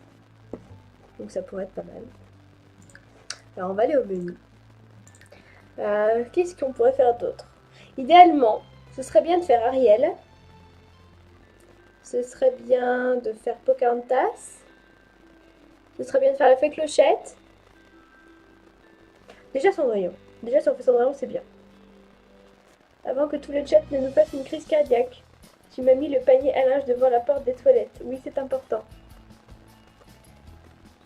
Donc ça pourrait être pas mal. Alors on va aller au menu. Qu'est-ce qu'on pourrait faire d'autre? Idéalement, ce serait bien de faire Ariel. Ce serait bien de faire Pocahontas. Ce serait bien de faire la fée Clochette. Déjà Cendrillon. Déjà si on fait Cendrillon, c'est bien. Avant que tout le chat ne nous fasse une crise cardiaque. Tu m'as mis le panier à linge devant la porte des toilettes. Oui, c'est important.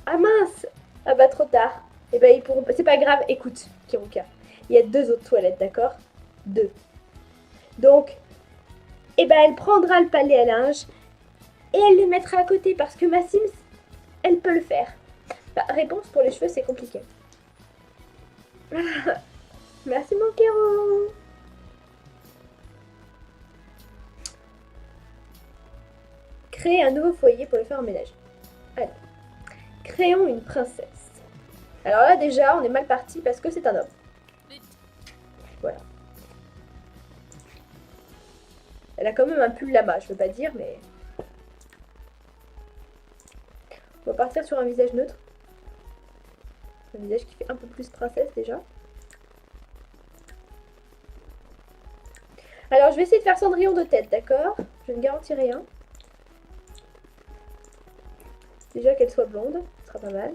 Ah mince! Ah bah trop tard. Eh ben ils pourront pas. C'est pas grave, écoute, Kiruka. Il y a 2 autres toilettes, d'accord? 2. Donc, eh ben elle prendra le palais à linge et elle le mettra à côté parce que ma Sims, elle peut le faire. Bah, réponse pour les cheveux, c'est compliqué. Merci mon Kéro. Créer un nouveau foyer pour le faire en ménage. Allez. Créons une princesse. Alors là déjà, on est mal parti parce que c'est un homme. Voilà. Elle a quand même un pull lama, je veux pas dire, mais... On va partir sur un visage neutre. Un visage qui fait un peu plus princesse déjà. Alors je vais essayer de faire Cendrillon de tête, d'accord? Je ne garantis rien. Déjà qu'elle soit blonde, ce sera pas mal.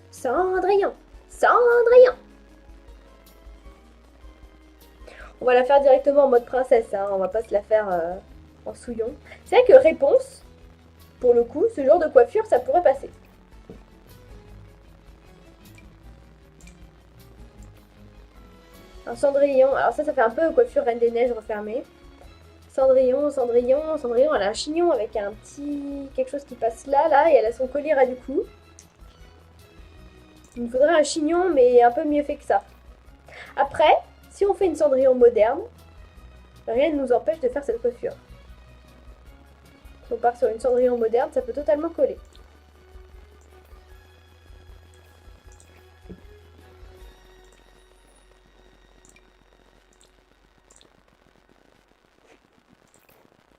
Cendrillon, Cendrillon. On va la faire directement en mode princesse, hein. On va pas se la faire en souillon. C'est vrai que réponse, pour le coup, ce genre de coiffure, ça pourrait passer. Un Cendrillon, alors ça fait un peu coiffure Reine des Neiges refermée. Cendrillon, Cendrillon, Cendrillon, elle a un chignon avec un petit... quelque chose qui passe là, et elle a son collier ras du cou. Il me faudrait un chignon, mais un peu mieux fait que ça. Après, si on fait une Cendrillon moderne, rien ne nous empêche de faire cette coiffure. Si on part sur une Cendrillon moderne, ça peut totalement coller.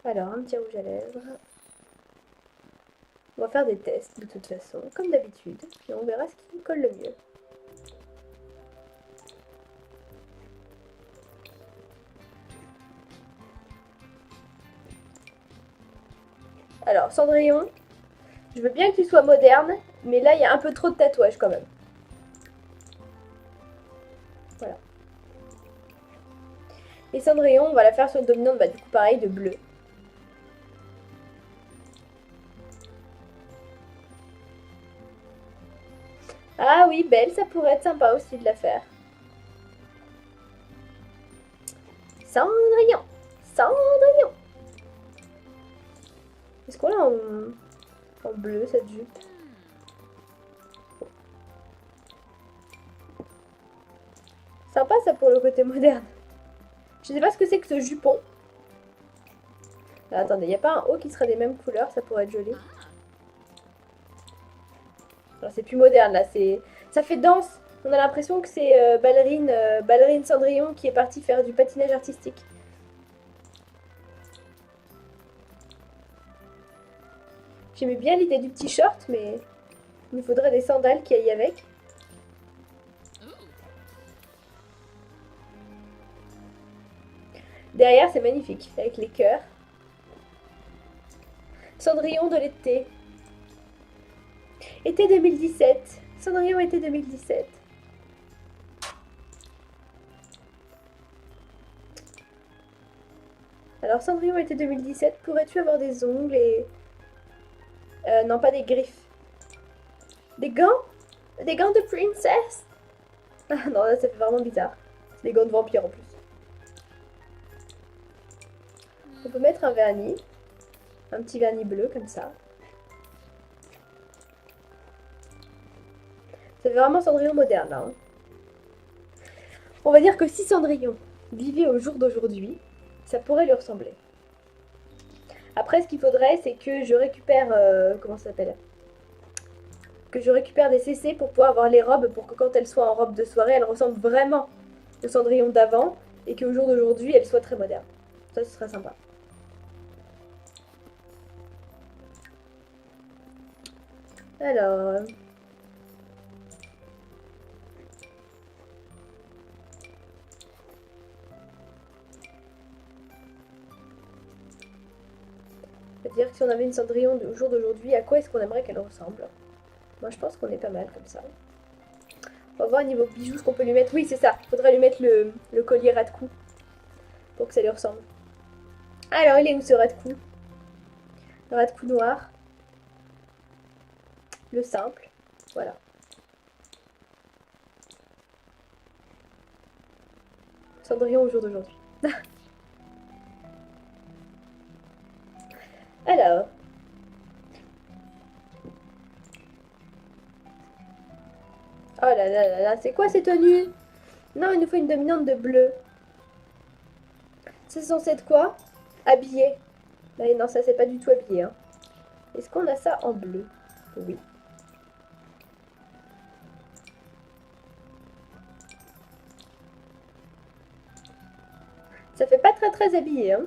Alors, un petit rouge à lèvres. On va faire des tests de toute façon, comme d'habitude, et on verra ce qui colle le mieux. Alors, Cendrillon, je veux bien que tu sois moderne, mais là, il y a un peu trop de tatouages quand même. Voilà. Et Cendrillon, on va la faire sur une dominante, bah du coup pareil, de bleu. Ah oui, belle, ça pourrait être sympa aussi de la faire. Cendrillon, Cendrillon. Est-ce qu'on l'a en bleu cette jupe? Sympa ça pour le côté moderne. Je sais pas ce que c'est que ce jupon. Là, attendez, il n'y a pas un haut qui serait des mêmes couleurs, ça pourrait être joli. Alors c'est plus moderne là, ça fait danse. On a l'impression que c'est ballerine Cendrillon qui est partie faire du patinage artistique. J'aimais bien l'idée du petit short, mais il me faudrait des sandales qui aillent avec. Derrière, c'est magnifique, avec les cœurs. Cendrillon de l'été. Été 2017. Cendrillon été 2017. Alors Cendrillon été 2017, pourrais-tu avoir des ongles et... non, pas des griffes. Des gants? Des gants de princesse? Ah non, là ça fait vraiment bizarre. C'est des gants de vampire en plus. On peut mettre un vernis. Un petit vernis bleu comme ça. Ça fait vraiment Cendrillon moderne là. Hein. On va dire que si Cendrillon vivait au jour d'aujourd'hui, ça pourrait lui ressembler. Après, ce qu'il faudrait, c'est que je récupère... comment ça s'appelle? Que je récupère des CC pour pouvoir avoir les robes, pour que quand elles soient en robe de soirée, elles ressemblent vraiment au Cendrillon d'avant, et qu'au jour d'aujourd'hui, elles soient très modernes. Ça, ce serait sympa. Alors... C'est-à-dire que si on avait une Cendrillon au jour d'aujourd'hui, à quoi est-ce qu'on aimerait qu'elle ressemble? Moi, je pense qu'on est pas mal comme ça. On va voir au niveau bijoux ce qu'on peut lui mettre. Oui, c'est ça. Il faudrait lui mettre le collier ras de cou pour que ça lui ressemble. Alors, il est où ce ras de cou? Le ras de cou noir. Le simple. Voilà. Cendrillon au jour d'aujourd'hui. Alors. Oh là là là là, c'est quoi ces tenues? Non, il nous faut une dominante de bleu. C'est censé être quoi? Habillé. Non, ça c'est pas du tout habillé. Hein. Est-ce qu'on a ça en bleu? Oui. Ça fait pas très très habillé. Hein.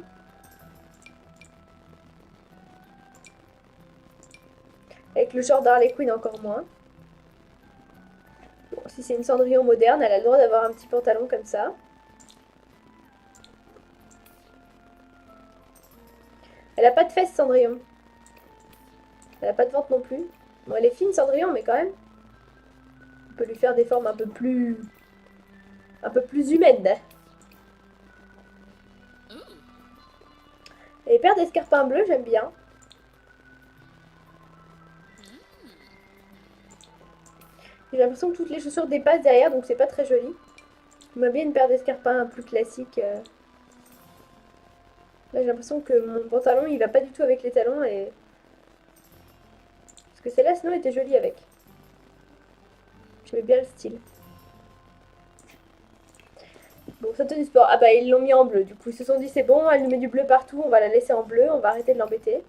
Avec le genre d'Harley Quinn encore moins. Bon, si c'est une Cendrillon moderne, elle a le droit d'avoir un petit pantalon comme ça. Elle a pas de fesses, Cendrillon. Elle a pas de ventre non plus. Bon, elle est fine, Cendrillon, mais quand même. On peut lui faire des formes un peu plus humaines. Et paire d'escarpins bleus, j'aime bien. J'ai l'impression que toutes les chaussures dépassent derrière, donc c'est pas très joli. J'aimerais bien une paire d'escarpins plus classique. Là, j'ai l'impression que mon pantalon, il va pas du tout avec les talons et... Parce que celle-là, sinon, elle était jolie avec. J'aimais bien le style. Bon, ça tenue sport. Ah bah, ils l'ont mis en bleu. Du coup, ils se sont dit, c'est bon, elle nous met du bleu partout, on va la laisser en bleu, on va arrêter de l'embêter.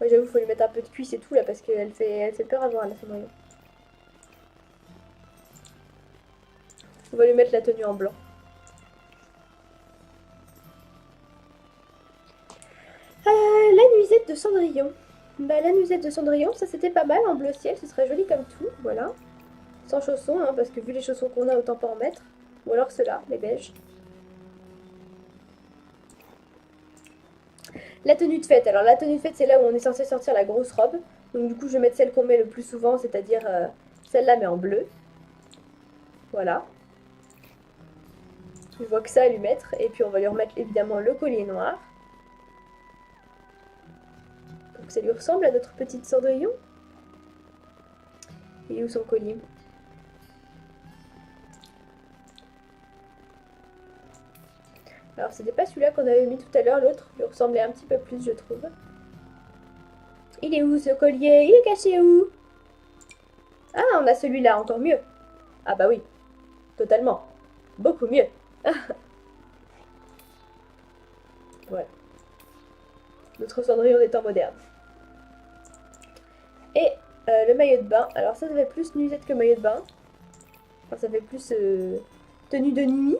Ouais, j'avoue, il faut lui mettre un peu de cuisse et tout, là, parce qu'elle fait peur à voir, la Cendrillon. On va lui mettre la tenue en blanc. La nuisette de Cendrillon. Bah, la nuisette de Cendrillon, ça c'était pas mal en bleu ciel, ce serait joli comme tout, voilà. Sans chaussons, hein, parce que vu les chaussons qu'on a, autant pas en mettre. Ou alors ceux-là, les beiges. La tenue de fête. Alors la tenue de fête, c'est là où on est censé sortir la grosse robe. Donc du coup, je vais mettre celle qu'on met le plus souvent, c'est-à-dire celle-là, mais en bleu. Voilà. Je vois que ça à lui mettre. Et puis on va lui remettre évidemment le collier noir. Pour que ça lui ressemble à notre petite Cendrillon. Il est où son collier? Alors c'était pas celui-là qu'on avait mis tout à l'heure, l'autre lui ressemblait un petit peu plus je trouve. Il est où ce collier? Il est caché où? Ah, on a celui-là, encore mieux. Ah bah oui, totalement. Beaucoup mieux. Voilà. Notre Cendrillon des temps modernes. Et le maillot de bain. Alors ça fait plus nuisette que maillot de bain. Enfin, ça fait plus tenue de nuit.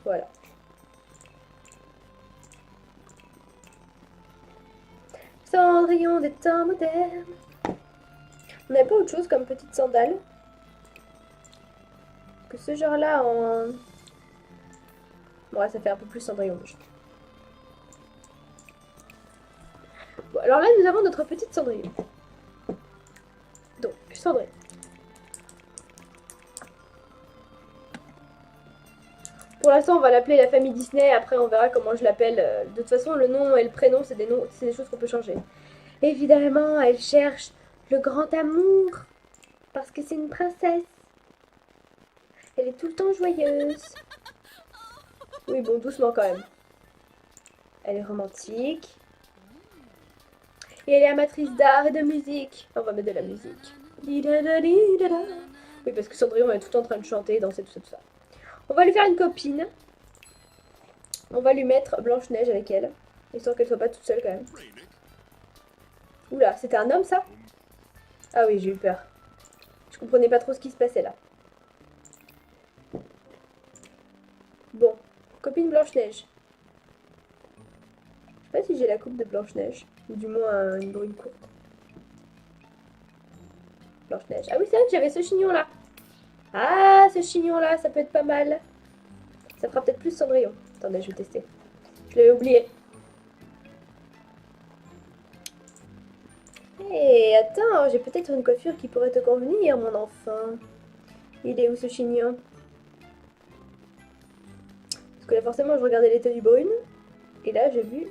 Voilà. Cendrillon des temps modernes. On n'avait pas autre chose comme petite sandale que ce genre-là en... Ouais, ça fait un peu plus Cendrillon. Bon, alors là, nous avons notre petite Cendrillon. Donc, Cendrillon. Pour l'instant, on va l'appeler la famille Disney. Après, on verra comment je l'appelle. De toute façon, le nom et le prénom, c'est des noms, c'est des choses qu'on peut changer. Évidemment, elle cherche le grand amour. Parce que c'est une princesse. Elle est tout le temps joyeuse. Oui, bon, doucement quand même. Elle est romantique. Et elle est amatrice d'art et de musique. On va mettre de la musique. Oui, parce que Cendrillon est tout en train de chanter, danser, tout ça, tout ça. On va lui faire une copine. On va lui mettre Blanche-Neige avec elle. Histoire qu'elle soit pas toute seule quand même. Oula, c'était un homme ça? Ah oui, j'ai eu peur. Je comprenais pas trop ce qui se passait là. Bon, copine Blanche-Neige. Je sais pas si j'ai la coupe de Blanche-Neige. Ou du moins une brune courte. Blanche-Neige. Ah oui, c'est vrai que j'avais ce chignon là. Ah, ce chignon là, ça peut être pas mal. Ça fera peut-être plus Cendrillon. Attendez, je vais tester. Je l'avais oublié. Hé, attends, j'ai peut-être une coiffure qui pourrait te convenir, mon enfant. Il est où ce chignon? Parce que là, forcément, je regardais les tenues brunes. Et là, j'ai vu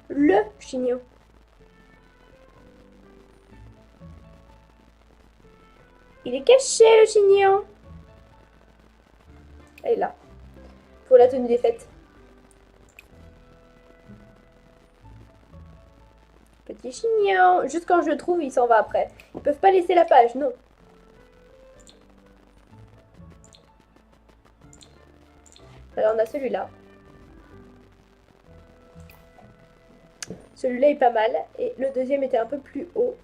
le chignon. Il est caché, le chignon. Elle est là. Pour la tenue des fêtes. Petit chignon. Juste quand je le trouve, il s'en va après. Ils peuvent pas laisser la page, non. Alors, on a celui-là. Celui-là est pas mal. Et le deuxième était un peu plus haut.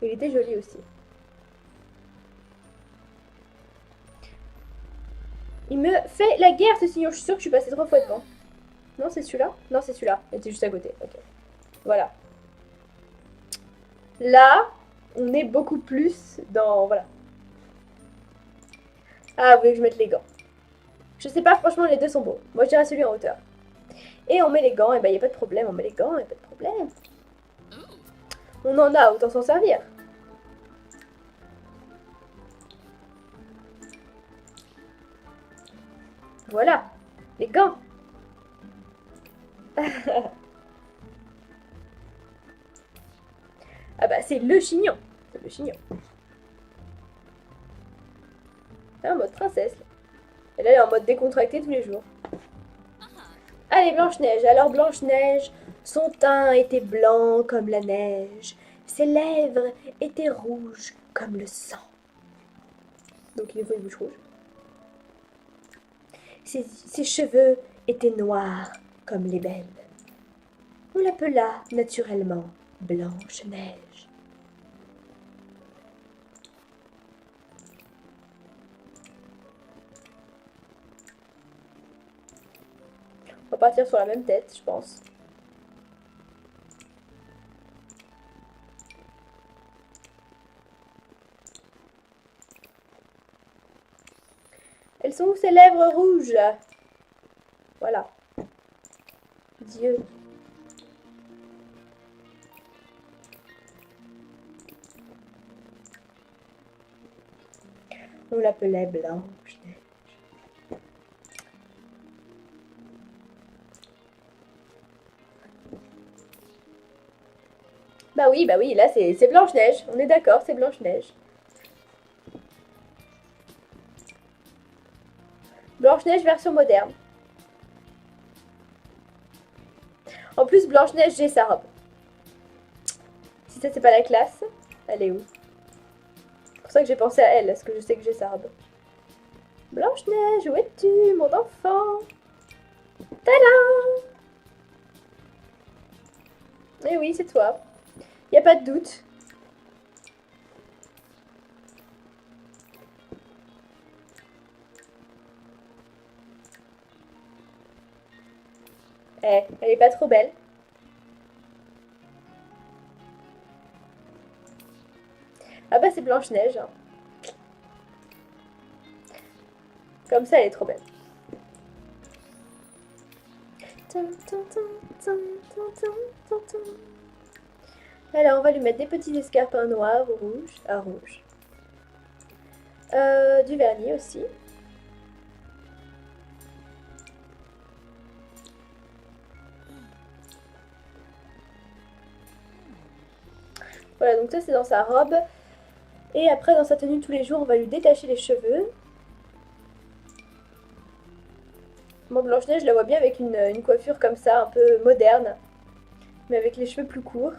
Il était joli aussi. Il me fait la guerre, ce chignon. Je suis sûre que je suis passée 3 fois devant. Non, c'est celui-là? Non, c'est celui-là. Il était juste à côté. Ok. Voilà. Là, on est beaucoup plus dans... Voilà. Ah, vous voulez que je mette les gants? Je sais pas, franchement, les deux sont beaux. Moi, je dirais celui en hauteur. Et on met les gants, et ben, il n'y a pas de problème. On met les gants, il n'y a pas de problème. On en a, autant s'en servir. Voilà. Les gants. Ah bah, c'est le chignon. C'est le chignon. C'est un mode princesse. Et là, elle est en mode décontracté tous les jours. Allez, Blanche-Neige. Alors, Blanche-Neige, son teint était blanc comme la neige. Ses lèvres étaient rouges comme le sang. Donc, il faut une bouche rouge. Ses cheveux étaient noirs comme l'ébène. On l'appela naturellement Blanche-Neige. On va partir sur la même tête, je pense. Elles sont où ces lèvres rouges? Voilà. Dieu. On l'appelait Blanche-Neige. Bah oui, là c'est Blanche-Neige. On est d'accord, c'est Blanche-Neige. Blanche-Neige version moderne. En plus, Blanche-Neige, j'ai sa robe. Si ça, c'est pas la classe, elle est où? C'est pour ça que j'ai pensé à elle, parce que je sais que j'ai sa robe. Blanche-Neige, où es-tu, mon enfant? Tada! Eh oui, c'est toi. Y a pas de doute. Eh, elle est pas trop belle. Ah bah c'est Blanche-Neige. Hein. Comme ça, elle est trop belle. Alors, on va lui mettre des petits escarpins noirs ou rouges. Ah, rouge. Du vernis aussi. Voilà, donc ça c'est dans sa robe. Et après, dans sa tenue de tous les jours, on va lui détacher les cheveux. Bon, Blanche-Neige, je la vois bien avec une coiffure comme ça, un peu moderne. Mais avec les cheveux plus courts.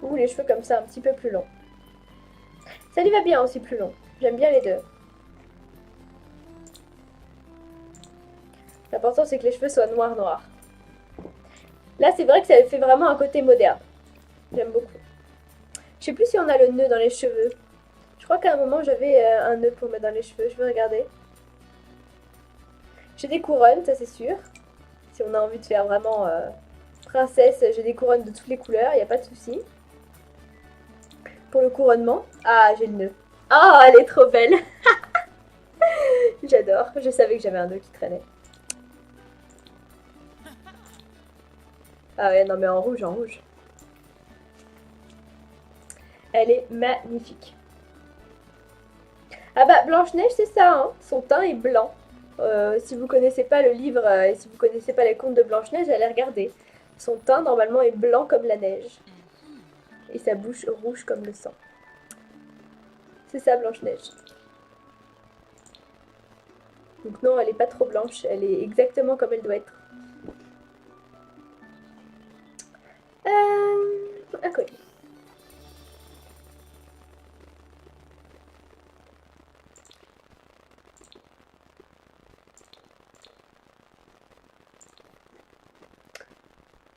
Ou les cheveux comme ça, un petit peu plus longs. Ça lui va bien aussi plus long. J'aime bien les deux. L'important c'est que les cheveux soient noirs. Là c'est vrai que ça fait vraiment un côté moderne. J'aime beaucoup. Je sais plus si on a le nœud dans les cheveux. Je crois qu'à un moment j'avais un nœud pour mettre dans les cheveux. Je vais regarder. J'ai des couronnes, ça c'est sûr. Si on a envie de faire vraiment princesse, j'ai des couronnes de toutes les couleurs, il n'y a pas de souci. Pour le couronnement, ah j'ai le nœud. Ah, elle est trop belle. J'adore. Je savais que j'avais un nœud qui traînait. Ah ouais, non mais en rouge, en rouge. Elle est magnifique. Ah bah Blanche-Neige c'est ça, hein. Son teint est blanc. Si vous connaissez pas le livre et si vous connaissez pas les contes de Blanche-Neige, allez regarder. Son teint normalement est blanc comme la neige. Et sa bouche rouge comme le sang. C'est ça Blanche-Neige. Donc non, elle est pas trop blanche, elle est exactement comme elle doit être. Un collier.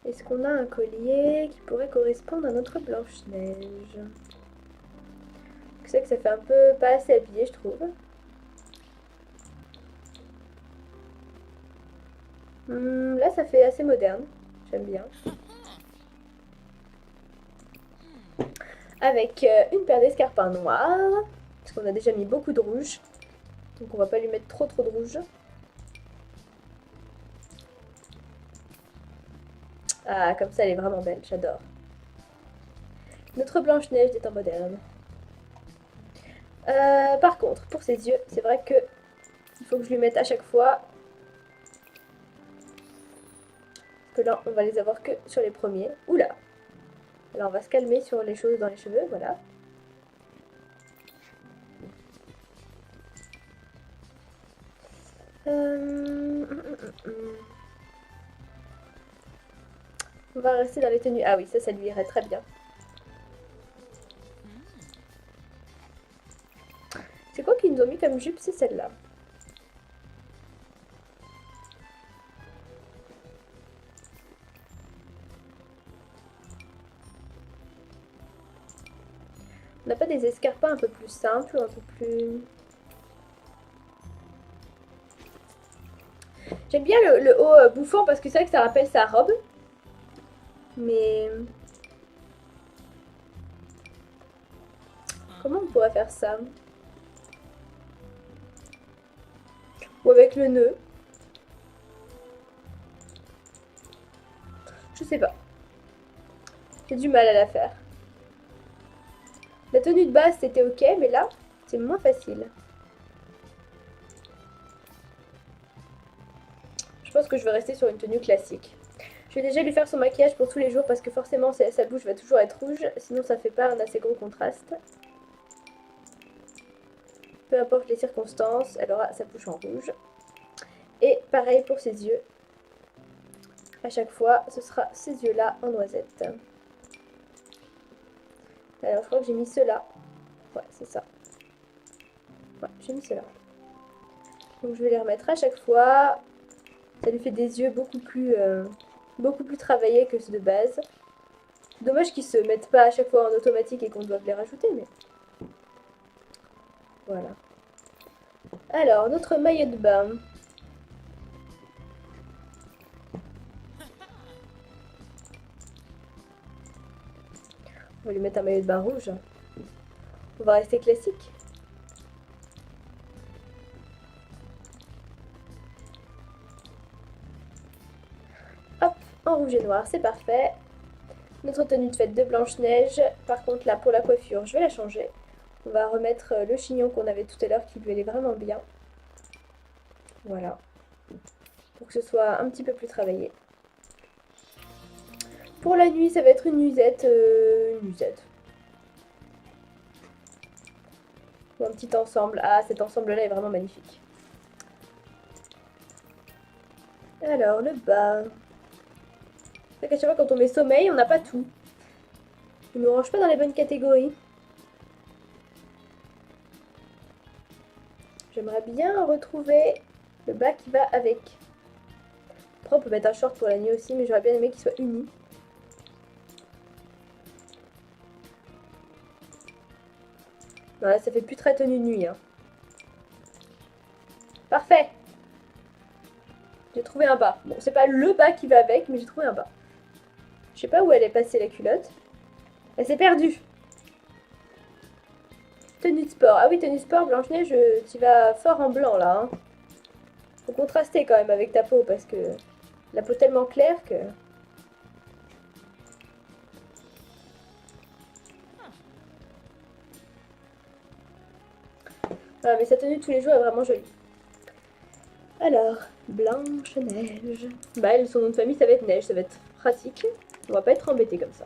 Est-ce qu'on a un collier qui pourrait correspondre à notre Blanche-Neige? C'est que ça fait un peu pas assez habillé, je trouve. Là, ça fait assez moderne. J'aime bien. Avec une paire d'escarpins noirs. Parce qu'on a déjà mis beaucoup de rouge. Donc on va pas lui mettre trop de rouge. Ah, comme ça, elle est vraiment belle. J'adore. Notre Blanche-Neige est en moderne. Par contre, pour ses yeux, c'est vrai que il faut que je lui mette à chaque fois. Parce que là, on va les avoir que sur les premiers. Oula! Alors, on va se calmer sur les choses dans les cheveux, voilà. On va rester dans les tenues. Ah oui, ça lui irait très bien. C'est quoi qu'ils nous ont mis comme jupe? C'est celle-là. On n'a pas des escarpins un peu plus simples, un peu plus... J'aime bien le haut bouffant parce que c'est vrai que ça rappelle sa robe. Mais... Comment on pourrait faire ça? Ou avec le nœud? Je sais pas. J'ai du mal à la faire. La tenue de base c'était ok, mais là c'est moins facile. Je pense que je vais rester sur une tenue classique. Je vais déjà lui faire son maquillage pour tous les jours parce que forcément sa bouche va toujours être rouge, sinon ça fait pas un assez gros contraste. Peu importe les circonstances, elle aura sa bouche en rouge. Et pareil pour ses yeux. À chaque fois, ce sera ces yeux-là en noisette. Alors je crois que j'ai mis ceux-là. Ouais, c'est ça. Ouais, j'ai mis ceux-là. Donc je vais les remettre à chaque fois. Ça lui fait des yeux beaucoup plus travaillés que ceux de base. Dommage qu'ils se mettent pas à chaque fois en automatique et qu'on doive les rajouter, mais... Voilà. Alors, notre maillot de bain. On va lui mettre un maillot de bain rouge. On va rester classique. en rouge et noir, c'est parfait. Notre tenue de fête de Blanche-Neige. Par contre, là, pour la coiffure, je vais la changer. On va remettre le chignon qu'on avait tout à l'heure qui lui allait vraiment bien. Voilà. Pour que ce soit un petit peu plus travaillé. Pour la nuit, ça va être une nuisette. Ou un petit ensemble. Ah, cet ensemble-là est vraiment magnifique. Alors, le bas. C'est qu'à chaque fois, quand on met sommeil, on n'a pas tout. Il ne nous range pas dans les bonnes catégories. J'aimerais bien retrouver le bas qui va avec. Après, on peut mettre un short pour la nuit aussi, mais j'aurais bien aimé qu'il soit uni. Non, là, ça fait plus très tenue de nuit. Hein. Parfait. J'ai trouvé un bas. Bon, c'est pas le bas qui va avec, mais j'ai trouvé un bas. Je sais pas où elle est passée, la culotte. Elle s'est perdue. Tenue de sport. Ah oui, tenue de sport, Blanche-Neige, tu vas fort en blanc, là. Hein. Faut contraster quand même avec ta peau, parce que la peau est tellement claire que... Ah, mais sa tenue de tous les jours est vraiment jolie. Alors, Blanche-Neige. Bah, elle, son nom de famille, ça va être Neige, ça va être pratique. On va pas être embêté comme ça.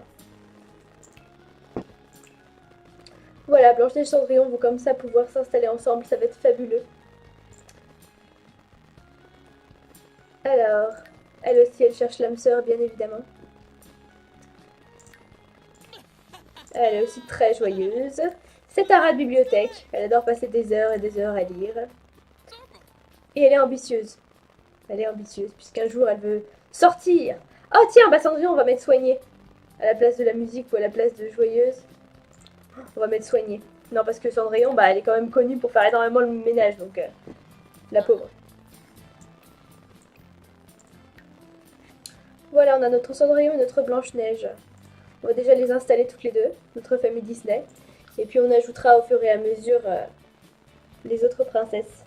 Voilà, Blanche-Neige et Cendrillon vont comme ça pouvoir s'installer ensemble, ça va être fabuleux. Alors, elle aussi, elle cherche l'âme sœur, bien évidemment. Elle est aussi très joyeuse. C'est Tara de bibliothèque. Elle adore passer des heures et des heures à lire. Et elle est ambitieuse. Elle est ambitieuse, puisqu'un jour, elle veut sortir. Oh tiens, bah Cendrillon, on va mettre soigné. À la place de la musique ou à la place de joyeuse. On va mettre soigné. Non, parce que Cendrillon, bah, elle est quand même connue pour faire énormément le ménage, donc la pauvre. Voilà, on a notre Cendrillon et notre Blanche-Neige. On va déjà les installer toutes les deux, notre famille Disney. Et puis on ajoutera au fur et à mesure les autres princesses.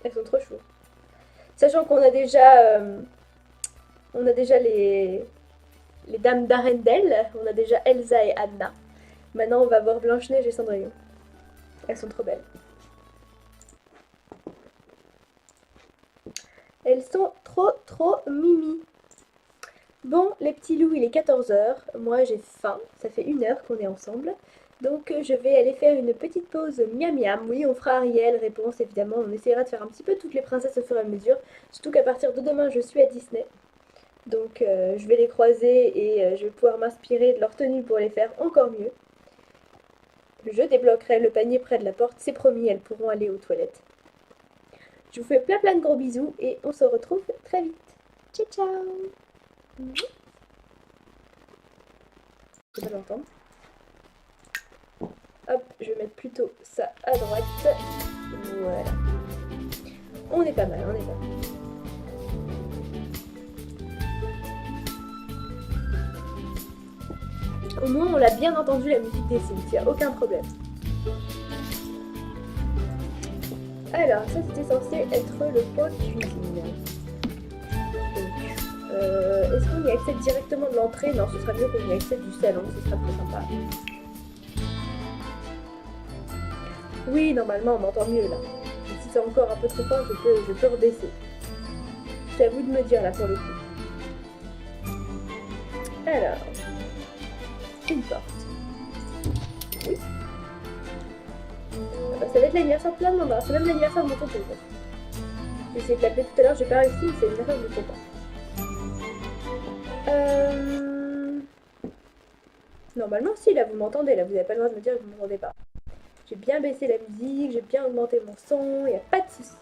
Elles sont trop choues. Sachant qu'on a déjà, les dames d'Arendelle. On a déjà Elsa et Anna. Maintenant, on va voir Blanche-Neige et Cendrillon. Elles sont trop belles. Elles sont trop mimi. Bon, les petits loups, il est 14 h. Moi, j'ai faim. Ça fait 1 heure qu'on est ensemble. Donc, je vais aller faire une petite pause miam miam. Oui, on fera Ariel, réponse, évidemment. On essaiera de faire un petit peu toutes les princesses au fur et à mesure. Surtout qu'à partir de demain, je suis à Disney. Donc, je vais les croiser et je vais pouvoir m'inspirer de leur tenue pour les faire encore mieux. Je débloquerai le panier près de la porte. C'est promis, elles pourront aller aux toilettes. Je vous fais plein de gros bisous et on se retrouve très vite. Ciao, ciao! Je vais pas l'entendre. Hop, je vais mettre plutôt ça à droite. Voilà. On est pas mal, on est pas mal. Au moins, on l'a bien entendu, la musique des Sims, il n'y a aucun problème. Alors, ça c'était censé être le coin cuisine. Est-ce qu'on y accède directement de l'entrée? Non, ce sera mieux qu'on y accède du salon, ce sera plus sympa. Oui, normalement on m'entend mieux là. Et si c'est encore un peu trop fort, je peux rebaisser. C'est à vous de me dire là pour le coup. Alors, une porte. Oui. Ah bah, ça va être l'anniversaire de plein de monde, c'est même l'anniversaire de mon tonton. J'ai essayé de l'appeler tout à l'heure, j'ai pas réussi, mais c'est l'anniversaire de mon tonton. Normalement, si, là, vous m'entendez. Là, vous n'avez pas le droit de me dire que vous ne m'entendez pas. J'ai bien baissé la musique, j'ai bien augmenté mon son, il n'y a pas de soucis.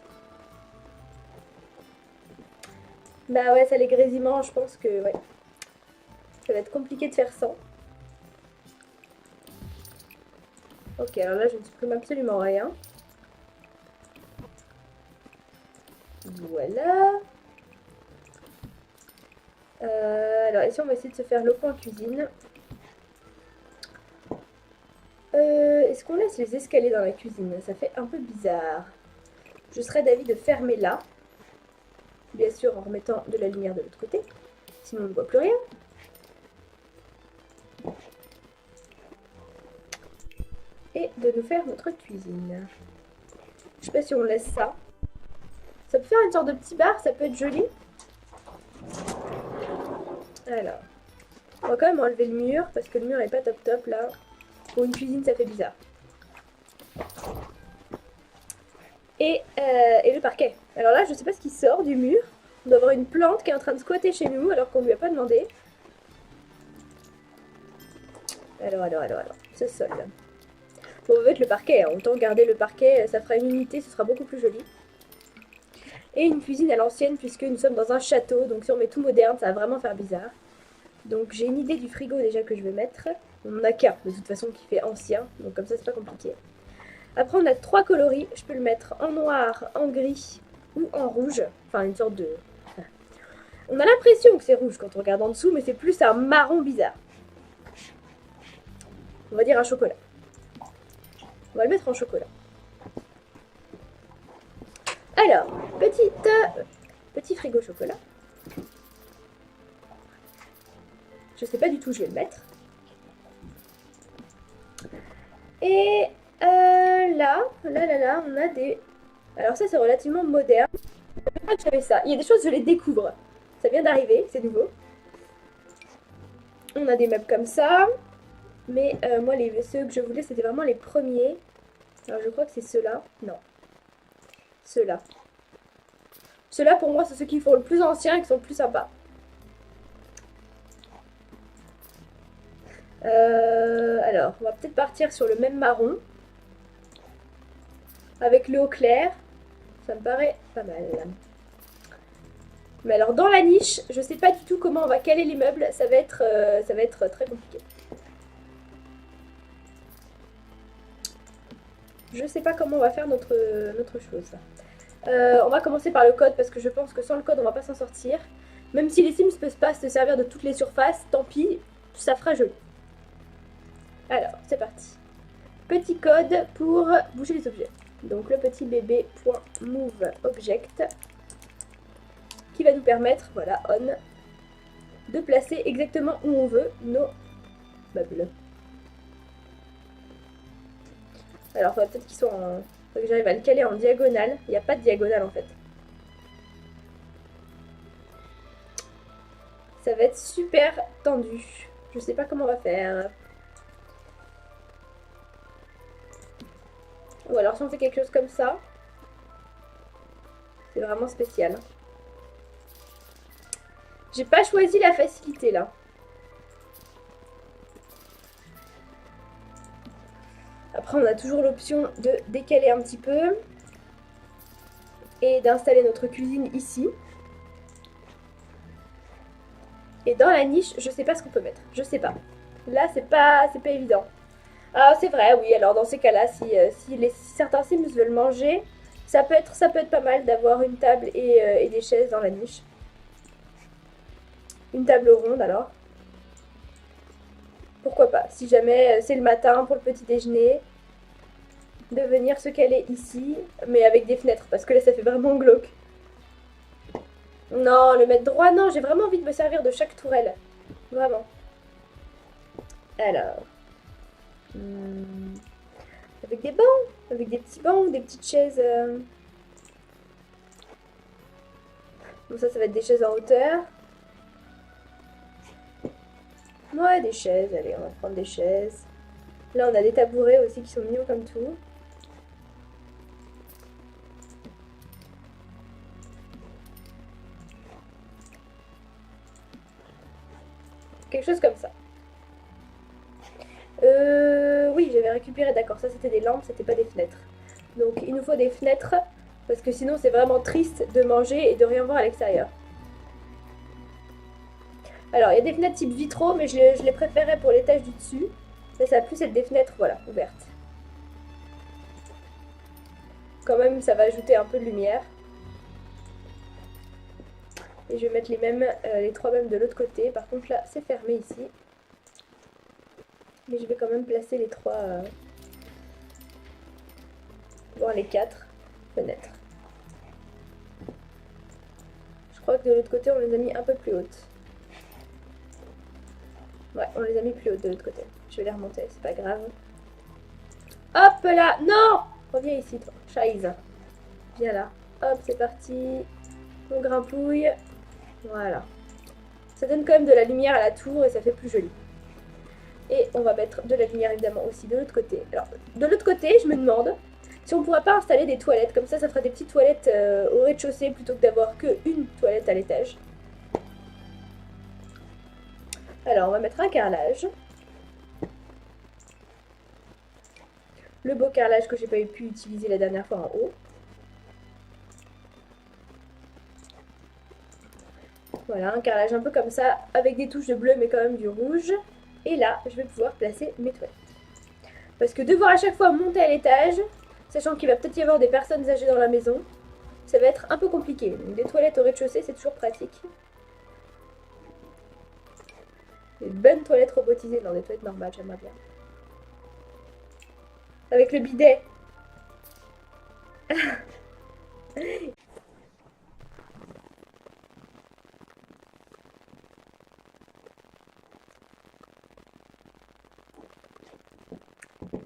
Bah ouais, ça les grésillements, je pense que, ouais. Ça va être compliqué de faire sans. Ok, alors là, je ne supprime absolument rien. Voilà. Alors ici, on va essayer de se faire le coin cuisine. Est-ce qu'on laisse les escaliers dans la cuisine? Ça fait un peu bizarre. Je serais d'avis de fermer là. Ou est-ce sûr en remettant de la lumière de l'autre côté. Sinon on ne voit plus rien. Et de nous faire notre cuisine. Je sais pas si on laisse ça. Ça peut faire une sorte de petit bar, ça peut être joli. Alors, on va quand même enlever le mur parce que le mur est pas top top là. Pour une cuisine, ça fait bizarre. Et le parquet. Alors là, je sais pas ce qui sort du mur. On doit avoir une plante qui est en train de squatter chez nous alors qu'on lui a pas demandé. Alors. Ce sol. Bon, on va mettre le parquet. Hein. Autant garder le parquet, ça fera une unité, ce sera beaucoup plus joli. Et une cuisine à l'ancienne puisque nous sommes dans un château. Donc si on met tout moderne, ça va vraiment faire bizarre. Donc j'ai une idée du frigo déjà que je vais mettre. On n'en a qu'un de toute façon qui fait ancien. Donc comme ça c'est pas compliqué. Après on a 3 coloris. Je peux le mettre en noir, en gris ou en rouge. Enfin une sorte de... On a l'impression que c'est rouge quand on regarde en dessous. Mais c'est plus un marron bizarre. On va dire un chocolat. On va le mettre en chocolat. Alors, petit frigo chocolat. Je sais pas du tout où je vais le mettre. Et là, on a des... Alors ça, c'est relativement moderne. Je savais pas que j'avais ça. Il y a des choses, je les découvre. Ça vient d'arriver, c'est nouveau. On a des meubles comme ça. Mais moi, ceux que je voulais, c'était vraiment les premiers. Alors, je crois que c'est ceux-là. Non. Ceux-là. Ceux-là, pour moi, c'est ceux qui font le plus ancien et qui sont le plus sympas. Alors, on va peut-être partir sur le même marron. Avec le haut clair. Ça me paraît pas mal. Mais alors, dans la niche, je sais pas du tout comment on va caler les meubles. Ça va être très compliqué. Je sais pas comment on va faire notre chose. On va commencer par le code parce que je pense que sans le code, on va pas s'en sortir. Même si les Sims ne peuvent pas se servir de toutes les surfaces, tant pis, ça fera joli. Alors, c'est parti. Petit code pour bouger les objets. Donc le petit bébé.moveObject qui va nous permettre, voilà, on, de placer exactement où on veut nos meubles. Alors, il faudrait peut-être qu'ils soient en... Faut que j'arrive à le caler en diagonale. Il n'y a pas de diagonale en fait. Ça va être super tendu. Je sais pas comment on va faire. Ou alors si on fait quelque chose comme ça, c'est vraiment spécial. J'ai pas choisi la facilité là. Après, on a toujours l'option de décaler un petit peu et d'installer notre cuisine ici. Et dans la niche, je sais pas ce qu'on peut mettre. Je sais pas. Là, c'est pas évident. Ah, c'est vrai, oui. Alors, dans ces cas-là, si certains Sims veulent manger, ça peut être pas mal d'avoir une table et des chaises dans la niche. Une table ronde, alors. Pourquoi pas, si jamais c'est le matin pour le petit déjeuner, de venir se caler ici, mais avec des fenêtres, parce que là ça fait vraiment glauque. Non, le mettre droit, non, j'ai vraiment envie de me servir de chaque tourelle. Vraiment. Alors. Avec des bancs, avec des petits bancs ou des petites chaises. Bon, ça va être des chaises en hauteur. Ouais, des chaises, allez, on va prendre des chaises. Là, on a des tabourets aussi qui sont mignons comme tout. Quelque chose comme ça. Oui, j'avais récupéré, d'accord, ça c'était des lampes, c'était pas des fenêtres. Donc, il nous faut des fenêtres, parce que sinon c'est vraiment triste de manger et de rien voir à l'extérieur. Alors, il y a des fenêtres type vitraux, mais je les préférais pour l'étage du dessus. Là, ça va plus être des fenêtres, voilà, ouvertes. Quand même, ça va ajouter un peu de lumière. Et je vais mettre les 3 mêmes de l'autre côté. Par contre, là, c'est fermé ici. Mais je vais quand même placer les 3... voire les 4 fenêtres. Je crois que de l'autre côté, on les a mis un peu plus hautes. Ouais, on les a mis plus hautes de l'autre côté. Je vais les remonter, c'est pas grave. Hop là! Non! Reviens ici, toi. Chaise. Viens là. Hop, c'est parti. On grimpouille. Voilà. Ça donne quand même de la lumière à la tour et ça fait plus joli. Et on va mettre de la lumière évidemment aussi de l'autre côté. Alors, de l'autre côté, je me demande si on ne pourra pas installer des toilettes. Comme ça fera des petites toilettes au rez-de-chaussée plutôt que d'avoir qu'une toilette à l'étage. Alors, on va mettre un carrelage. Le beau carrelage que j'ai pas pu utiliser la dernière fois en haut. Voilà, un carrelage un peu comme ça, avec des touches de bleu mais quand même du rouge. Et là, je vais pouvoir placer mes toilettes. Parce que devoir à chaque fois monter à l'étage, sachant qu'il va peut-être y avoir des personnes âgées dans la maison, ça va être un peu compliqué. Donc des toilettes au rez-de-chaussée, c'est toujours pratique. Des bonnes toilettes robotisées, dans des toilettes normales, j'aimerais bien. Avec le bidet.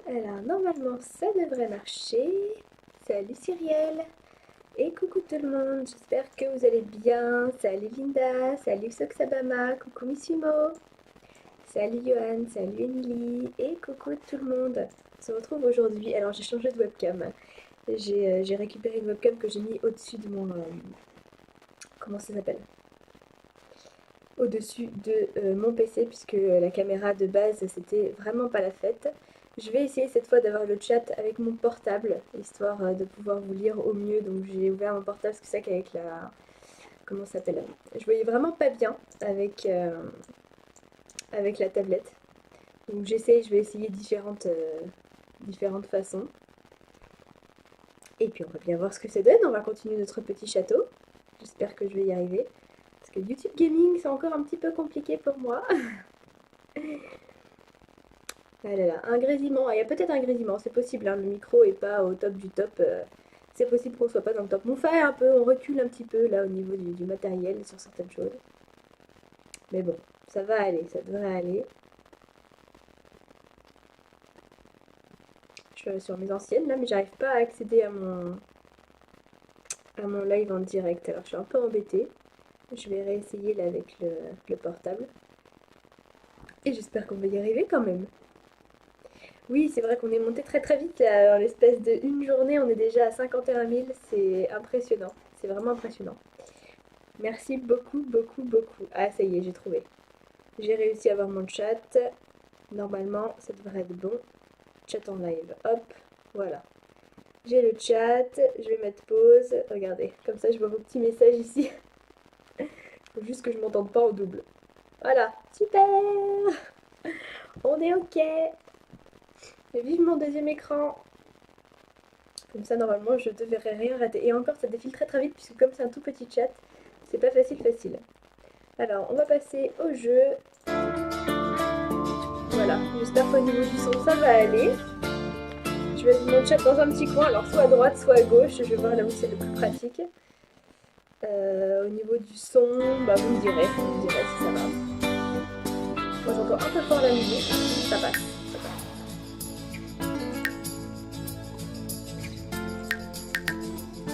Alors, normalement, ça devrait marcher. Salut Cyrielle. Et coucou tout le monde, j'espère que vous allez bien. Salut Linda, salut Soxabama, coucou Missimo. Salut Johan, salut Emily. Et coucou tout le monde. On se retrouve aujourd'hui. Alors, j'ai changé de webcam. J'ai récupéré une webcam que j'ai mis au-dessus de mon... comment ça s'appelle? Au-dessus de mon PC, puisque la caméra de base, c'était vraiment pas la fête. Je vais essayer cette fois d'avoir le chat avec mon portable, histoire de pouvoir vous lire au mieux. Donc j'ai ouvert mon portable, parce que c'est ça qu'avec la... comment ça s'appelle? Je voyais vraiment pas bien avec, avec la tablette. Donc je vais essayer différentes façons. Et puis on va bien voir ce que ça donne. On va continuer notre petit château. J'espère que je vais y arriver. Parce que YouTube Gaming, c'est encore un petit peu compliqué pour moi. Ah là là, un grésillement. Ah, il y a peut-être un grésillement, c'est possible. Hein, le micro est pas au top du top. C'est possible qu'on soit pas dans le top. On fait un peu, on recule un petit peu là au niveau du matériel sur certaines choses. Mais bon, ça va aller, ça devrait aller. Je suis sur mes anciennes là, mais j'arrive pas à accéder à mon live en direct. Alors je suis un peu embêtée. Je vais réessayer là avec le portable. Et j'espère qu'on va y arriver quand même. Oui, c'est vrai qu'on est monté très très vite là, en l'espace d'une journée, on est déjà à 51 000, c'est impressionnant, c'est vraiment impressionnant. Merci beaucoup, beaucoup, beaucoup. Ah, ça y est, j'ai trouvé. J'ai réussi à avoir mon chat. Normalement, ça devrait être bon. Chat en live, hop, voilà. J'ai le chat, je vais mettre pause. Regardez, comme ça je vois vos petits messages ici. Faut juste que je m'entende pas en double. Voilà, super. On est ok. Et vive mon deuxième écran. Comme ça, normalement, je ne devrais rien rater. Et encore, ça défile très très vite, puisque comme c'est un tout petit chat, c'est pas facile. Alors, on va passer au jeu. Voilà, j'espère qu'au niveau du son, ça va aller. Je vais mettre mon chat dans un petit coin, alors soit à droite, soit à gauche. Je vais voir là où c'est le plus pratique. Au niveau du son, bah, vous me direz si ça va. Moi, j'entends un peu fort la musique, ça passe.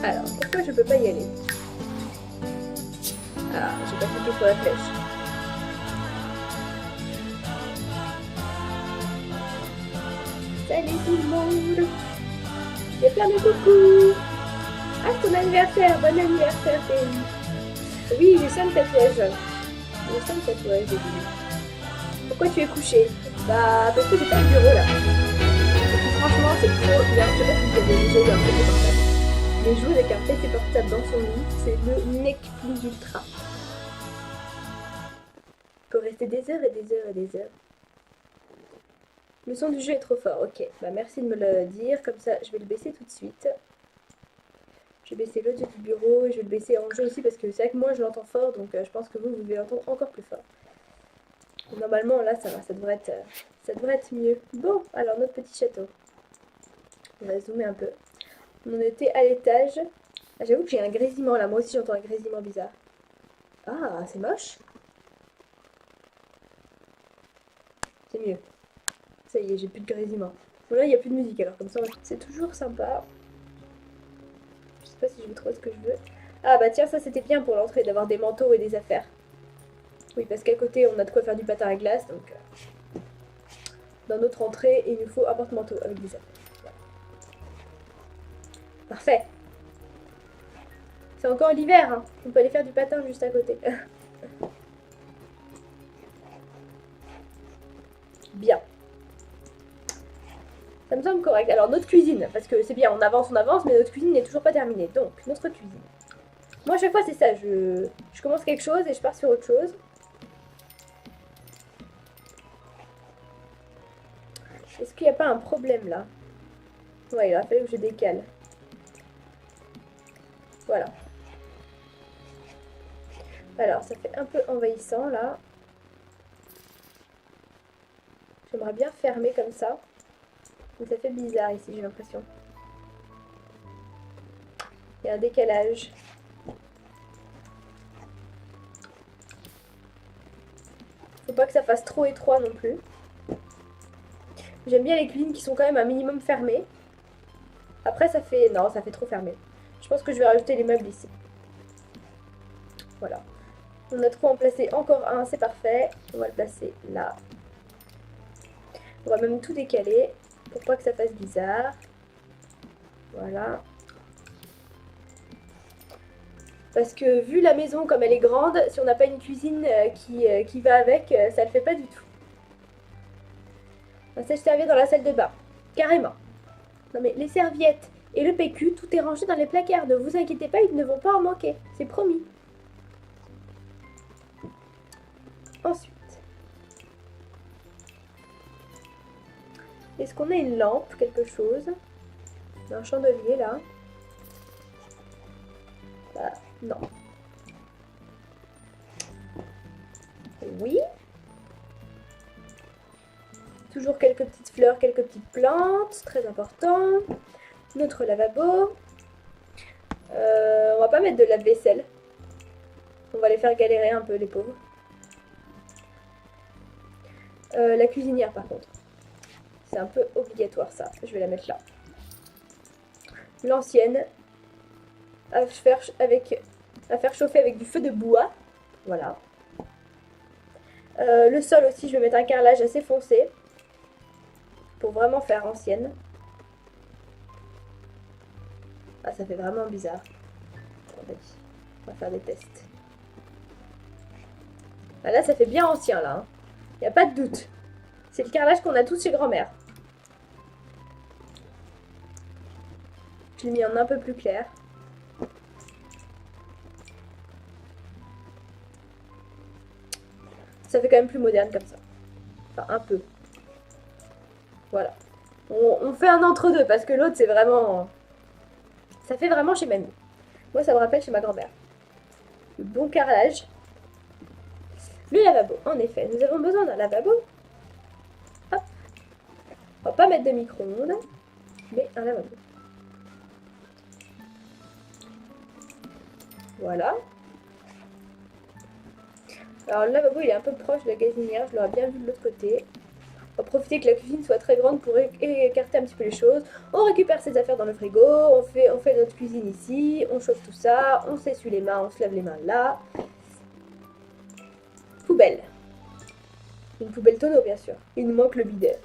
Alors, pourquoi je peux pas y aller? Ah, j'ai pas cliqué sur la flèche. Salut tout le monde! Il y a plein de coucou! Ah, c'est ton anniversaire! Bon anniversaire, Théo! Oui, j'ai 5 tatouages. J'ai 5 tatouages, j'ai dit. Pourquoi tu es couché? Bah, parce que j'ai pas le bureau là. Et puis, franchement, c'est trop bien. Je sais pas si vous avez déjà eu un PC portable. Mais jouer avec un PC portable dans son lit, c'est le mec plus ultra. Faut rester des heures et des heures et des heures. Le son du jeu est trop fort, ok. Bah merci de me le dire, comme ça je vais le baisser tout de suite. Je vais baisser l'audio du bureau et je vais le baisser en jeu aussi parce que c'est vrai que moi je l'entends fort, donc je pense que vous devez l'entendre encore plus fort. Et normalement là ça va, ça devrait être mieux. Bon, alors notre petit château. On va zoomer un peu. On en était à l'étage. Ah, j'avoue que j'ai un grésillement là, moi aussi j'entends un grésillement bizarre. Ah, c'est moche. C'est mieux. Ça y est, j'ai plus de grésillement. Bon là, il n'y a plus de musique, alors comme ça, c'est toujours sympa. Je sais pas si je vais trouver ce que je veux. Ah bah tiens, ça c'était bien pour l'entrée, d'avoir des manteaux et des affaires. Oui, parce qu'à côté, on a de quoi faire du patin à glace, donc... dans notre entrée, il nous faut un porte-manteau avec des affaires. Voilà. Parfait. C'est encore l'hiver, hein. On peut aller faire du patin juste à côté. Bien. Ça me semble correct. Alors, notre cuisine, parce que c'est bien, on avance, mais notre cuisine n'est toujours pas terminée. Donc, notre cuisine. Moi, à chaque fois, c'est ça. Je commence quelque chose et je pars sur autre chose. Est-ce qu'il n'y a pas un problème, là? Ouais, il aurait fallu que je décale. Voilà. Alors, ça fait un peu envahissant, là. J'aimerais bien fermer comme ça. Mais ça fait bizarre ici, j'ai l'impression. Il y a un décalage. Faut pas que ça fasse trop étroit non plus. J'aime bien les cuisines qui sont quand même un minimum fermées. Après, ça fait... Non, ça fait trop fermé. Je pense que je vais rajouter les meubles ici. Voilà. On a trop en placer encore un, c'est parfait. On va le placer là. On va même tout décaler pour pas que ça fasse bizarre. Voilà. Parce que vu la maison comme elle est grande, si on n'a pas une cuisine qui va avec, ça le fait pas du tout. Un sèche-serviette dans la salle de bain. Carrément. Non mais les serviettes et le PQ, tout est rangé dans les placards. Ne vous inquiétez pas, ils ne vont pas en manquer. C'est promis. Ensuite. Est-ce qu'on a une lampe, quelque chose? Un chandelier là. Bah, non. Oui. Toujours quelques petites fleurs, quelques petites plantes, très important. Notre lavabo. On va pas mettre de lave-vaisselle. On va les faire galérer un peu, les pauvres. La cuisinière, par contre. C'est un peu obligatoire, ça. Je vais la mettre là. L'ancienne. À faire chauffer avec du feu de bois. Voilà. Le sol aussi, je vais mettre un carrelage assez foncé. Pour vraiment faire ancienne. Ah, ça fait vraiment bizarre. Attendez, on va faire des tests. Ah, là, ça fait bien ancien, là. Il n'y a pas de doute. C'est le carrelage qu'on a tous chez grand-mère. Je l'ai mis en un peu plus clair. Ça fait quand même plus moderne comme ça. Enfin, un peu. Voilà. On fait un entre-deux parce que l'autre, c'est vraiment... Ça fait vraiment chez mamie. Moi, ça me rappelle chez ma grand-mère. Le bon carrelage. Le lavabo, en effet. Nous avons besoin d'un lavabo. Hop. On va pas mettre de micro-ondes, mais un lavabo. Voilà. Alors, le lavabo, il est un peu proche de la gazinière. Je l'aurais bien vu de l'autre côté. On va profiter que la cuisine soit très grande pour écarter un petit peu les choses. On récupère ses affaires dans le frigo, on fait notre cuisine ici, on chauffe tout ça, on s'essuie les mains, on se lave les mains là. Poubelle. Une poubelle tonneau, bien sûr. Il nous manque le bidet.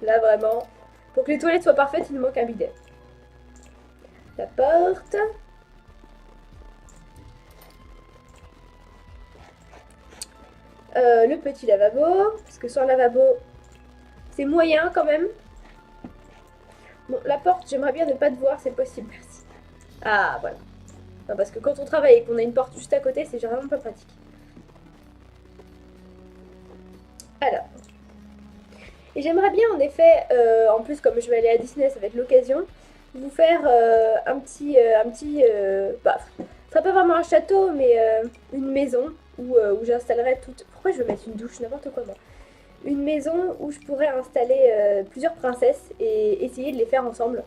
Là, vraiment, pour que les toilettes soient parfaites, il nous manque un bidet. La porte. Le petit lavabo, parce que sans lavabo, c'est moyen quand même. Bon, la porte, j'aimerais bien ne pas te voir, c'est possible, merci. Ah, voilà. Non, parce que quand on travaille et qu'on a une porte juste à côté, c'est vraiment pas pratique. Alors. Et j'aimerais bien, en effet, en plus, comme je vais aller à Disney, ça va être l'occasion, vous faire un petit... bah, ce sera pas vraiment un château, mais une maison où j'installerai toute... Pourquoi je veux mettre une douche? N'importe quoi, moi. Une maison où je pourrais installer plusieurs princesses et essayer de les faire ensemble.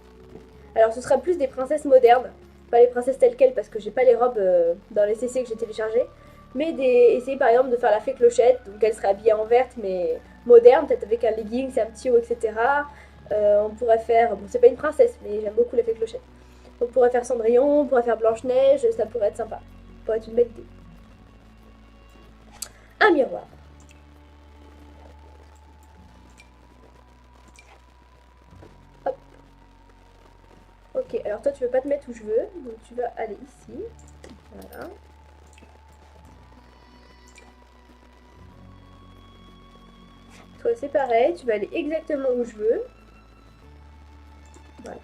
Alors ce sera plus des princesses modernes, pas les princesses telles quelles parce que j'ai pas les robes dans les CC que j'ai téléchargées. Mais essayer par exemple de faire la fée Clochette, donc elle serait habillée en verte mais moderne, peut-être avec un legging, un petit haut, etc. On pourrait faire, bon c'est pas une princesse mais j'aime beaucoup la fée Clochette. On pourrait faire Cendrillon, on pourrait faire Blanche-Neige, ça pourrait être sympa. Ça pourrait être une belle idée. Un miroir. Hop. Ok, alors toi tu veux pas te mettre où je veux, donc tu vas aller ici. Voilà. Toi c'est pareil, tu vas aller exactement où je veux. Voilà.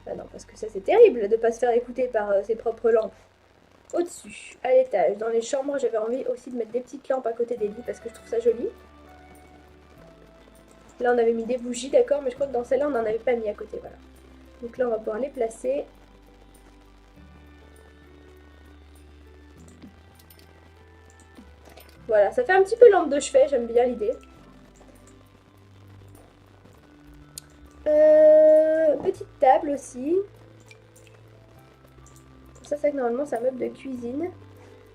Ah non, parce que ça c'est terrible de pas se faire écouter par ses propres lampes. Au-dessus, à l'étage, dans les chambres, j'avais envie aussi de mettre des petites lampes à côté des lits parce que je trouve ça joli. Là on avait mis des bougies, d'accord, mais je crois que dans celle-là on n'en avait pas mis à côté, voilà. Donc là on va pouvoir les placer. Voilà, ça fait un petit peu lampe de chevet, j'aime bien l'idée. Petite table aussi. Ça c'est que normalement c'est un meuble de cuisine.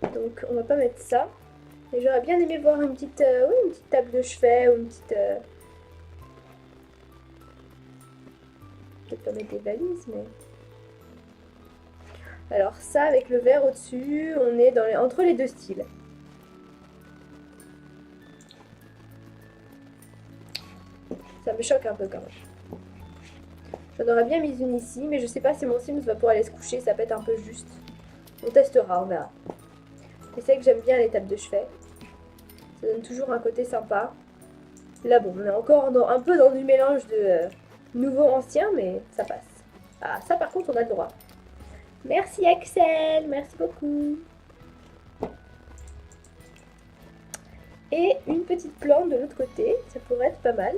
Donc on va pas mettre ça. Et j'aurais bien aimé voir une petite, oui, une petite table de chevet ou une petite... Peut-être pas mettre des valises, mais... Alors ça, avec le verre au-dessus, on est entre les deux styles. Ça me choque un peu quand même. J'en aurais bien mis une ici, mais je sais pas si mon Sims va pouvoir aller se coucher, ça peut être un peu juste. On testera, on verra. Et c'est que j'aime bien les tables de chevet. Ça donne toujours un côté sympa. Là bon, on est encore un peu dans du mélange de nouveau-ancien, mais ça passe. Ah, ça par contre on a le droit. Merci Axel, merci beaucoup. Et une petite plante de l'autre côté, ça pourrait être pas mal.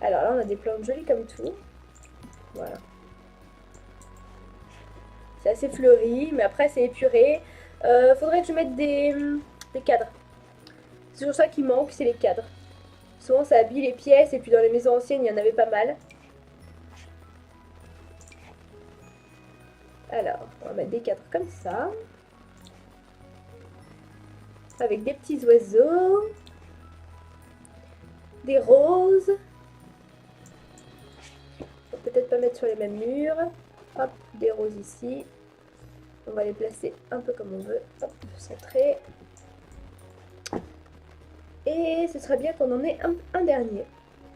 Alors là on a des plantes jolies comme tout. Voilà. C'est assez fleuri, mais après c'est épuré. Faudrait que je mette des cadres. C'est toujours ça qui manque, c'est les cadres. Souvent ça habille les pièces, et puis dans les maisons anciennes il y en avait pas mal. Alors, on va mettre des cadres comme ça. Avec des petits oiseaux. Des roses. On va peut-être pas mettre sur les mêmes murs. Hop, des roses ici. On va les placer un peu comme on veut. Hop, centré. Et ce serait bien qu'on en ait un dernier.